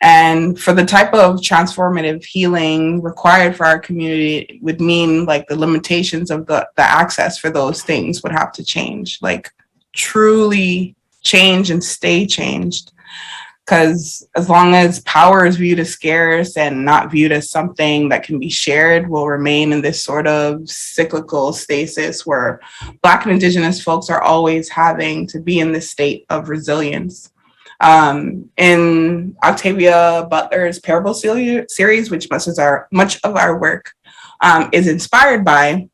And for the type of transformative healing required for our community would mean like the limitations of the access for those things would have to change, like truly change and stay changed. Because as long as power is viewed as scarce and not viewed as something that can be shared, we'll remain in this sort of cyclical stasis where Black and Indigenous folks are always having to be in this state of resilience. In Octavia Butler's Parable series, which much of our work is inspired by,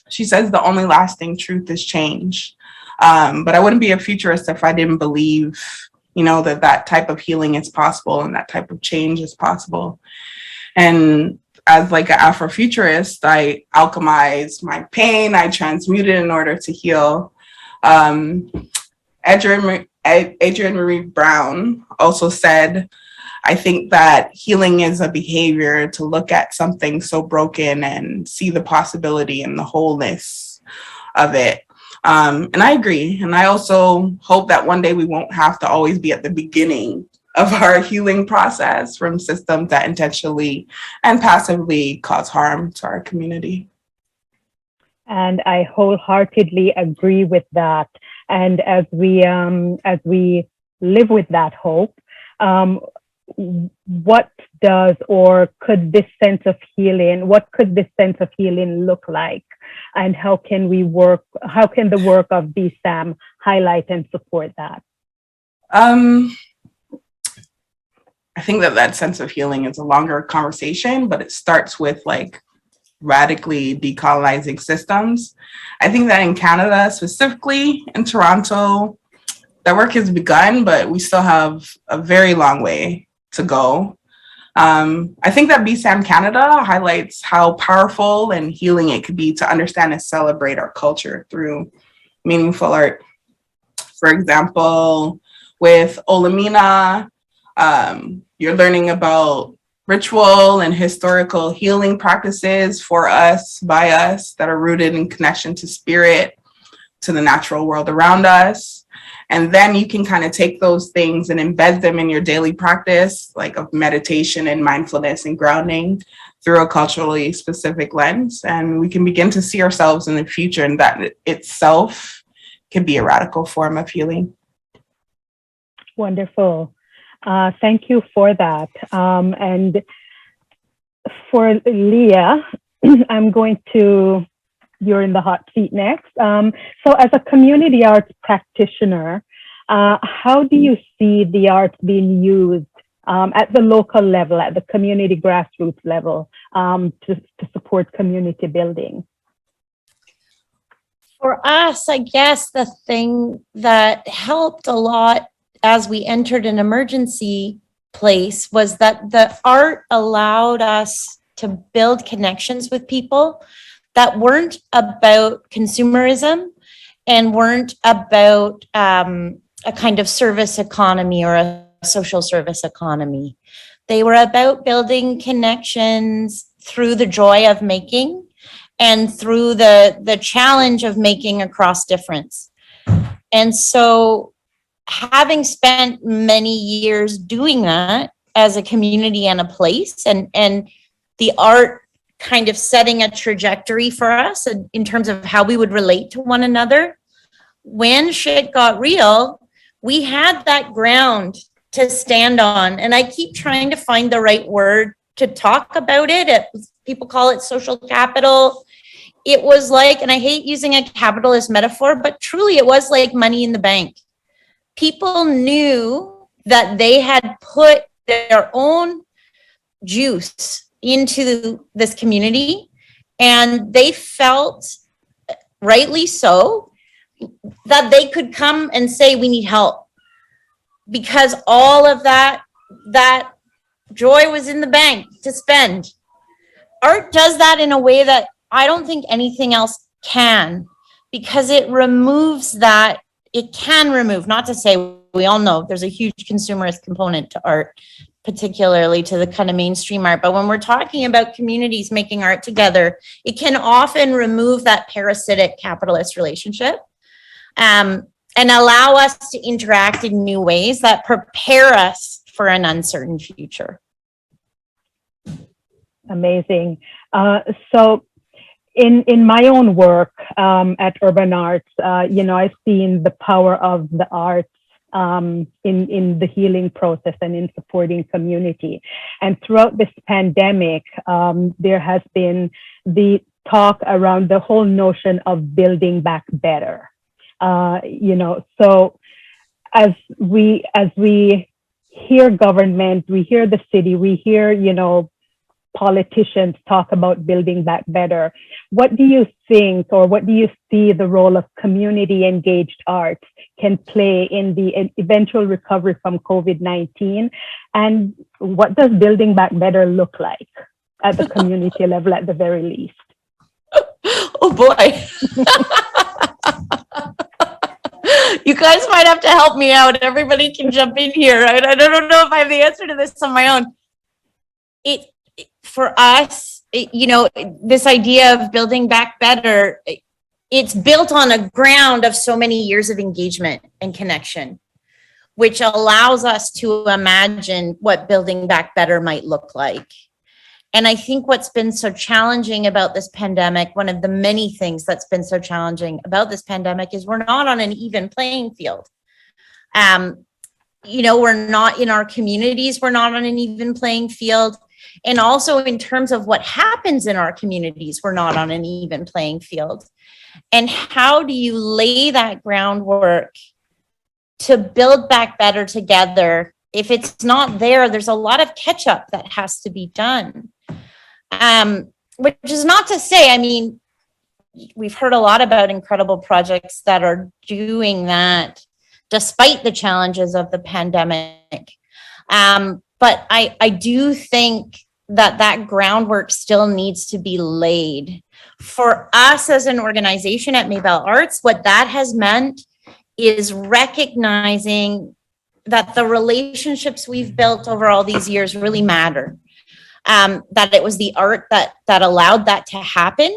she says the only lasting truth is change. But I wouldn't be a futurist if I didn't believe, you know, that type of healing is possible and that type of change is possible. And as like an Afrofuturist, I alchemize my pain, I transmute it in order to heal. Adrienne Marie Brown also said, I think that healing is a behavior to look at something so broken and see the possibility and the wholeness of it. And I agree. And I also hope that one day we won't have to always be at the beginning of our healing process from systems that intentionally and passively cause harm to our community. And I wholeheartedly agree with that. And as we live with that hope, what does or could this sense of healing, what could this sense of healing look like? And how can the work of BSAM highlight and support that? I think that sense of healing is a longer conversation, but it starts with like radically decolonizing systems. I think that in Canada, specifically in Toronto, that work has begun, but we still have a very long way to go. I think that BSAM Canada highlights how powerful and healing it could be to understand and celebrate our culture through meaningful art. For example, with Olamina, you're learning about ritual and historical healing practices for us, by us, that are rooted in connection to spirit, to the natural world around us. And then you can kind of take those things and embed them in your daily practice, like of meditation and mindfulness and grounding through a culturally specific lens. And we can begin to see ourselves in the future, and that itself can be a radical form of healing. Wonderful. Thank you for that. And for Leah, you're in the hot seat next. So as a community arts practitioner, how do you see the arts being used at the local level, at the community grassroots level, to support community building? For us, I guess the thing that helped a lot as we entered an emergency place was that the art allowed us to build connections with people that weren't about consumerism and weren't about a kind of service economy or a social service economy. They were about building connections through the joy of making and through the challenge of making across difference. And so having spent many years doing that as a community and a place, and the art kind of setting a trajectory for us in terms of how we would relate to one another, when shit got real, we had that ground to stand on. And I keep trying to find the right word to talk about it. People call it social capital. it was like, and I hate using a capitalist metaphor, but truly it was like money in the bank. People knew that they had put their own juice into this community, and they felt, rightly so, that they could come and say, we need help, because all of that joy was in the bank to spend. Art does that in a way that I don't think anything else can, because it removes that. It can remove, not to say, we all know there's a huge consumerist component to art, particularly to the kind of mainstream art. But when we're talking about communities making art together, it can often remove that parasitic capitalist relationship, and allow us to interact in new ways that prepare us for an uncertain future. Amazing. So in my own work at Urban Arts, I've seen the power of the arts in the healing process and in supporting community. And throughout this pandemic, there has been the talk around the whole notion of building back better. So as we hear government, we hear the city, we hear, politicians talk about building back better. What do you think, or what do you see the role of community engaged arts can play in the eventual recovery from COVID-19? And what does building back better look like at the community level at the very least? Oh boy. You guys might have to help me out. Everybody can jump in here. I don't know if I have the answer to this on my own. For us, this idea of building back better, it's built on a ground of so many years of engagement and connection, which allows us to imagine what building back better might look like. And I think what's been so challenging about this pandemic, one of the many things that's been so challenging about this pandemic, is we're not on an even playing field. We're not in our communities, we're not on an even playing field. And also in terms of what happens in our communities, we're not on an even playing field. And how do you lay that groundwork to build back better together? If it's not there, there's a lot of catch up that has to be done. Which is not to say, we've heard a lot about incredible projects that are doing that despite the challenges of the pandemic. But I do think that groundwork still needs to be laid. For us as an organization at MabelleArts, what that has meant is recognizing that the relationships we've built over all these years really matter. That it was the art that allowed that to happen.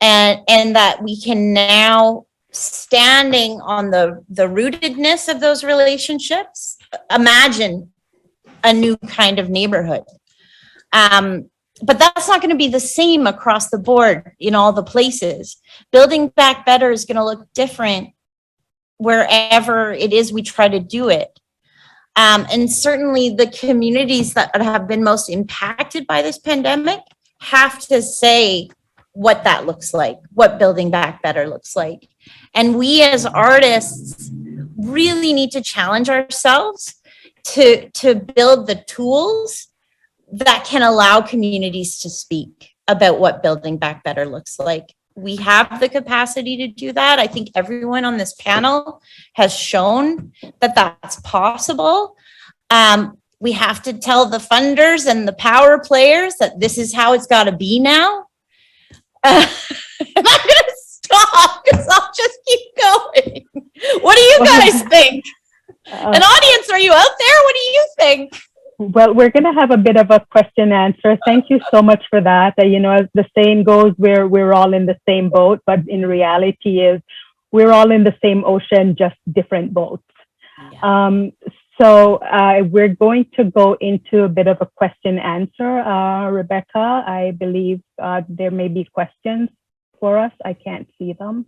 And that we can now, standing on the rootedness of those relationships, imagine a new kind of neighborhood. But that's not going to be the same across the board in all the places. Building back better is going to look different wherever it is we try to do it. And certainly the communities that have been most impacted by this pandemic have to say what that looks like, what building back better looks like. And we as artists really need to challenge ourselves to build the tools that can allow communities to speak about what building back better looks like. We have the capacity to do that. I think everyone on this panel has shown that that's possible. We have to tell the funders and the power players that this is how it's got to be now. And I'm going to stop because I'll just keep going. What do you guys think? An audience, are you out there? What do you think? Well, we're going to have a bit of a question answer. Thank you so much for that. As the saying goes, we're all in the same boat, but in reality is we're all in the same ocean, just different boats. Yeah. So we're going to go into a bit of a question answer. Rebecca, I believe there may be questions for us. I can't see them.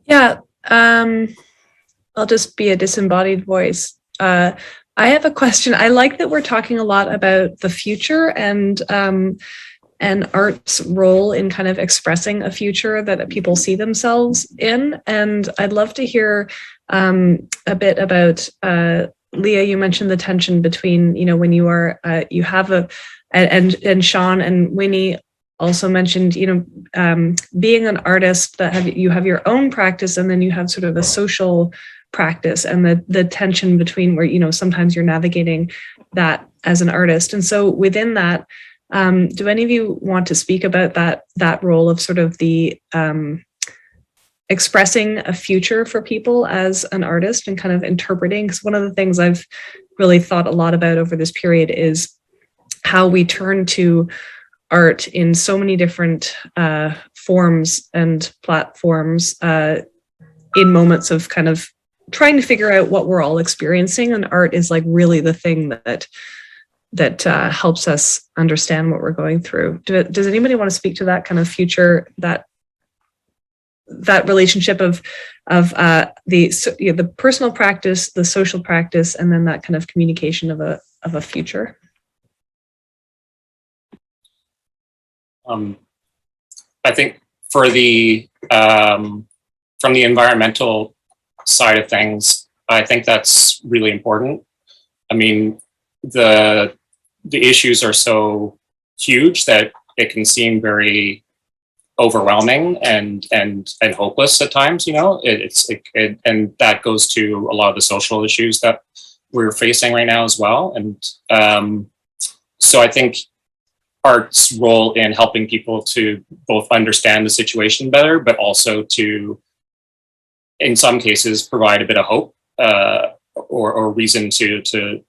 Yeah, I'll just be a disembodied voice. I have a question. I like that we're talking a lot about the future and and art's role in kind of expressing a future that people see themselves in. And I'd love to hear a bit about, Leah, you mentioned the tension between, when you are, you have and Sean and Winnie also mentioned, being an artist that you have your own practice, and then you have sort of a social practice, and the tension between where, sometimes you're navigating that as an artist. And so within that, do any of you want to speak about that role of sort of the expressing a future for people as an artist and kind of interpreting? Because one of the things I've really thought a lot about over this period is how we turn to art in so many different forms and platforms in moments of kind of trying to figure out what we're all experiencing. And art is like really the thing that helps us understand what we're going through. Does anybody want to speak to that kind of future, that relationship of the personal practice, the social practice, and then that kind of communication of a future? I think for the from the environmental side of things, I think that's really important. I mean, the issues are so huge that it can seem very overwhelming and hopeless at times. And that goes to a lot of the social issues that we're facing right now as well. And so I think art's role in helping people to both understand the situation better, but also to, in some cases, provide a bit of hope or reason to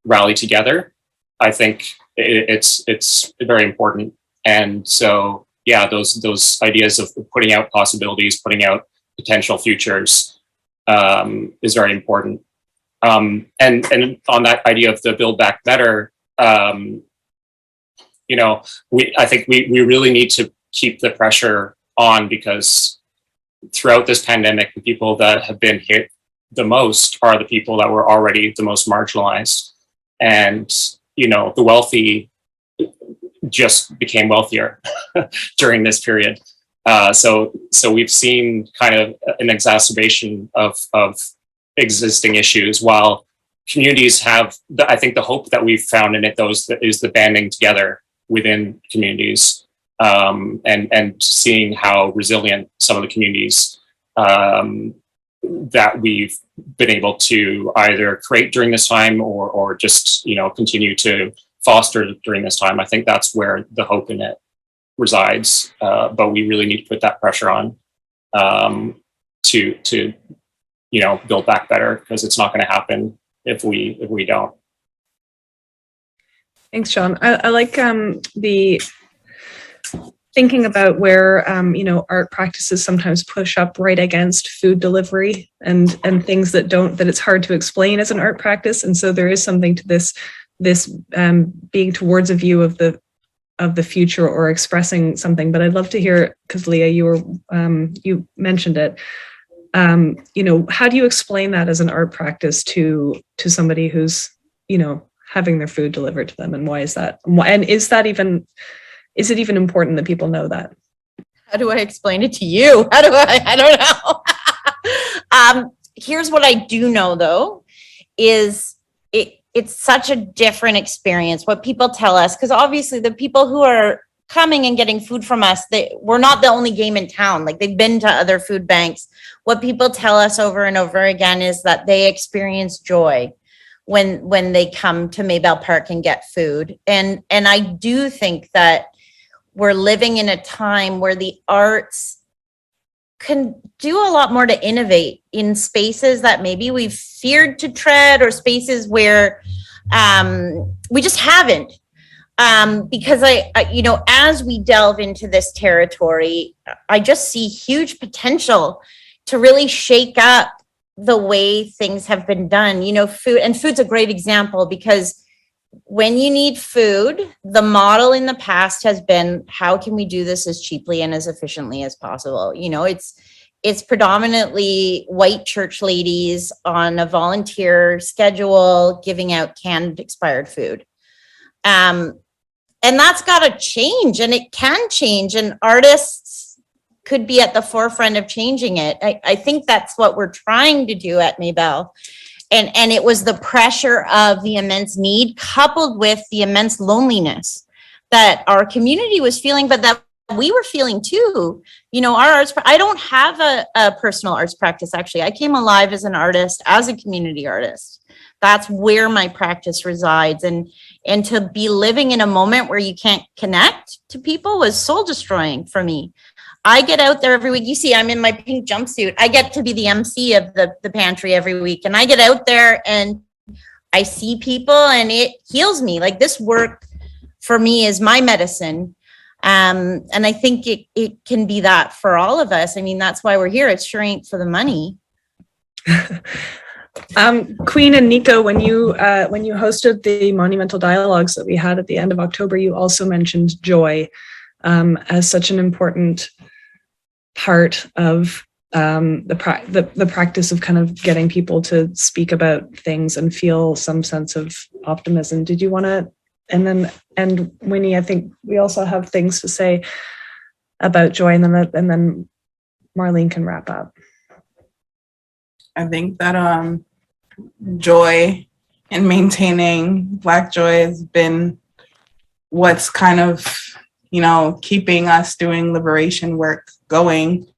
rally together. I think it's very important. And so, yeah, those ideas of putting out possibilities, putting out potential futures is very important. And on that idea of the Build Back Better, I think we really need to keep the pressure on, because throughout this pandemic, the people that have been hit the most are the people that were already the most marginalized. And, the wealthy just became wealthier during this period. So we've seen kind of an exacerbation of existing issues, while communities have, I think the hope that we've found in it, is the banding together within communities, and seeing how resilient some of the communities that we've been able to either create during this time or just continue to foster during this time. I think that's where the hope in it resides, but we really need to put that pressure on to build back better, because it's not going to happen if we don't. Thanks, Sean. I like the thinking about where art practices sometimes push up right against food delivery and things that it's hard to explain as an art practice. And so there is something to this being towards a view of the future or expressing something. But I'd love to hear, because Leah, you mentioned it. How do you explain that as an art practice to somebody who's having their food delivered to them, and why is that? And is it even important that people know that? How do I explain it to you? I don't know. Here's what I do know, though, is it's such a different experience. What people tell us, because obviously the people who are coming and getting food from us, we're not the only game in town. Like, they've been to other food banks. What people tell us over and over again is that they experience joy when they come to Maybelle Park and get food. And I do think that we're living in a time where the arts can do a lot more to innovate in spaces that maybe we've feared to tread, or spaces where we just haven't. Because I as we delve into this territory, I just see huge potential to really shake up the way things have been done. Food's a great example, because when you need food, the model in the past has been, how can we do this as cheaply and as efficiently as possible? It's predominantly white church ladies on a volunteer schedule giving out canned expired food. And that's got to change, and it can change, and artists could be at the forefront of changing it. I think that's what we're trying to do at Mabelle. And it was the pressure of the immense need coupled with the immense loneliness that our community was feeling, but that we were feeling too. You know, our arts, I don't have a personal arts practice, actually. I came alive as an artist, as a community artist. That's where my practice resides. And to be living in a moment where you can't connect to people was soul destroying for me. I get out there every week. You see, I'm in my pink jumpsuit. I get to be the MC of the pantry every week. And I get out there and I see people and it heals me. Like, this work for me is my medicine. And I think it can be that for all of us. I mean, that's why we're here. It sure ain't for the money. Queen and Nico, when you hosted the monumental dialogues that we had at the end of October, you also mentioned joy as such an important part of the practice of kind of getting people to speak about things and feel some sense of optimism. Did you want to? And Winnie, I think we also have things to say about joy, and then Marlene can wrap up. I think that joy and maintaining Black joy has been what's kind of, you know, keeping us doing liberation work going.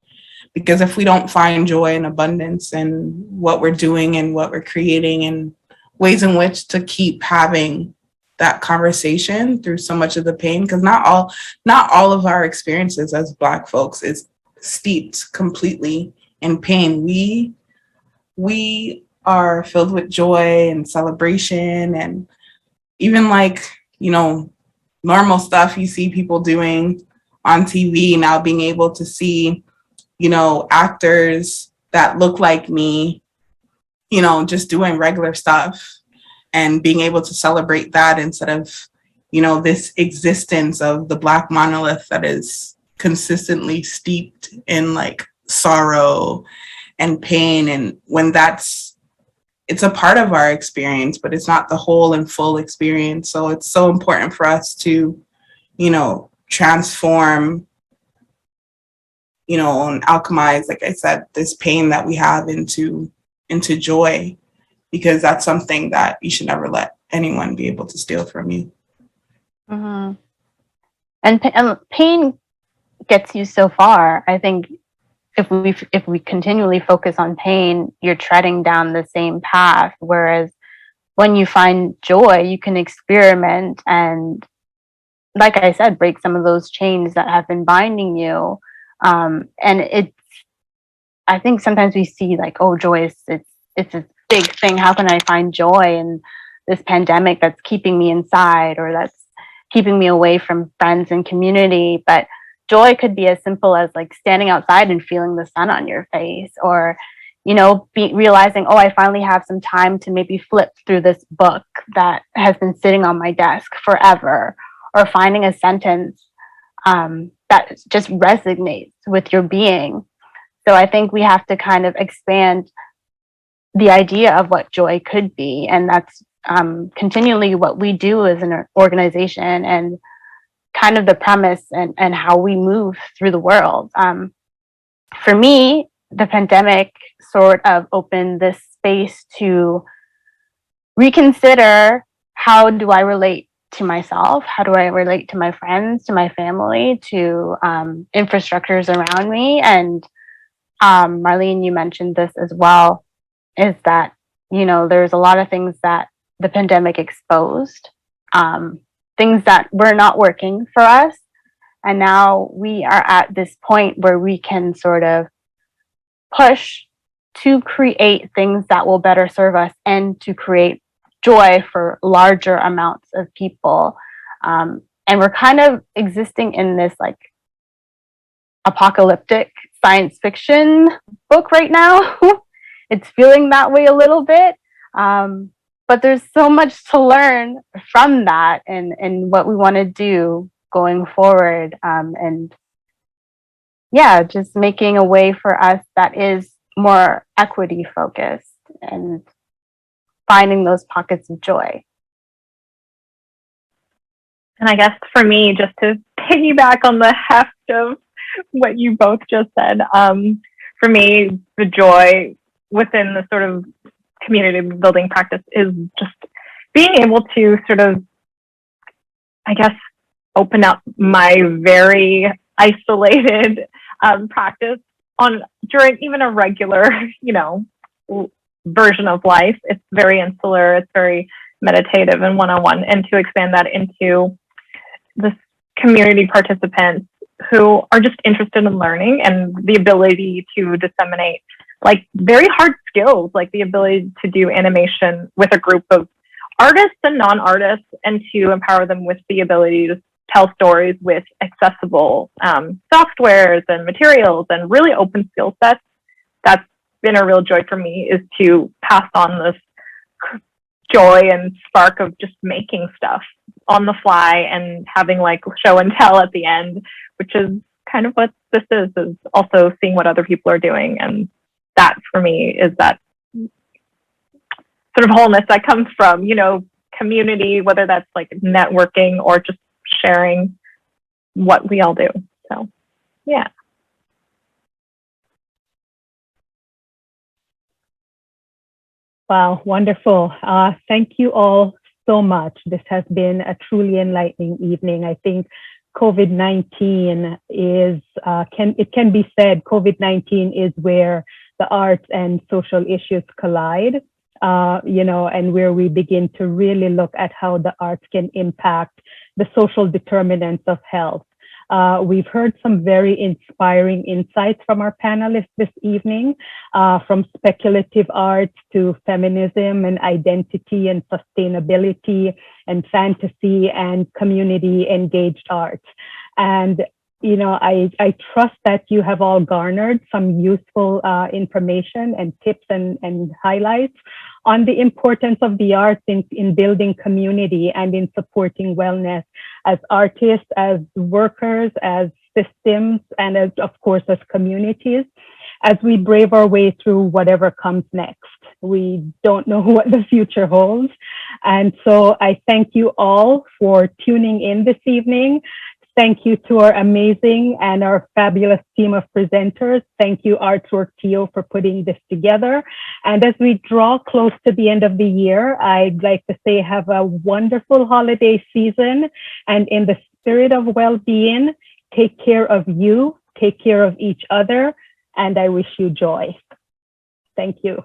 Because if we don't find joy and abundance in what we're doing and what we're creating and ways in which to keep having that conversation through so much of the pain, because not all of our experiences as Black folks is steeped completely in pain. We are filled with joy and celebration, and even, like, you know, normal stuff you see people doing on TV now, being able to see, you know, actors that look like me, you know, just doing regular stuff and being able to celebrate that instead of, you know, this existence of the Black monolith that is consistently steeped in, like, sorrow and pain. And when it's a part of our experience, but it's not the whole and full experience. So it's so important for us to, you know, transform, you know, and alchemize, like I said, this pain that we have into joy, because that's something that you should never let anyone be able to steal from you. Mm-hmm. And pain gets you so far. I think if we continually focus on pain, you're treading down the same path. Whereas when you find joy, you can experiment and, like I said, break some of those chains that have been binding you. And I think sometimes we see, like, oh, joy is it's a big thing. How can I find joy in this pandemic that's keeping me inside, or that's keeping me away from friends and community? But joy could be as simple as, like, standing outside and feeling the sun on your face, or, you know, realizing, oh, I finally have some time to maybe flip through this book that has been sitting on my desk forever, or finding a sentence that just resonates with your being. So I think we have to kind of expand the idea of what joy could be. And that's continually what we do as an organization, and kind of the premise and how we move through the world. For me, the pandemic sort of opened this space to reconsider, how do I relate to myself? How do I relate to my friends, to my family, to infrastructures around me? And Marlene, you mentioned this as well, is that, you know, there's a lot of things that the pandemic exposed, things that were not working for us. And now we are at this point where we can sort of push to create things that will better serve us and to create joy for larger amounts of people. And we're kind of existing in this, like, apocalyptic science fiction book right now. It's feeling that way a little bit. But there's so much to learn from that, and what we want to do going forward. And yeah, just making a way for us that is more equity focused and finding those pockets of joy. And I guess for me, just to piggyback on the heft of what you both just said, for me, the joy within the sort of community building practice is just being able to sort of, I guess, open up my very isolated practice on during even a regular, version of life. It's very insular, it's very meditative and one-on-one, and to expand that into this community participants who are just interested in learning and the ability to disseminate like very hard skills, like the ability to do animation with a group of artists and non-artists, and to empower them with the ability to tell stories with accessible softwares and materials and really open skill sets. That's been a real joy for me, is to pass on this joy and spark of just making stuff on the fly and having like show and tell at the end, which is kind of what this is also seeing what other people are doing. And that for me is that sort of wholeness that comes from, community, whether that's like networking or just sharing what we all do. So, yeah. Wow, wonderful. Thank you all so much. This has been a truly enlightening evening. I think COVID-19 is, it can be said, COVID-19 is where the arts and social issues collide, and where we begin to really look at how the arts can impact the social determinants of health. We've heard some very inspiring insights from our panelists this evening, from speculative arts to feminism and identity and sustainability and fantasy and community engaged arts. And, I trust that you have all garnered some useful information and tips and highlights on the importance of the arts in building community and in supporting wellness as artists, as workers, as systems, and as, of course, as communities, as we brave our way through whatever comes next. We don't know what the future holds. And so I thank you all for tuning in this evening. Thank you to our amazing and our fabulous team of presenters. Thank you, ArtworxTO, for putting this together. And as we draw close to the end of the year, I'd like to say have a wonderful holiday season. And in the spirit of well-being, take care of you, take care of each other, and I wish you joy. Thank you.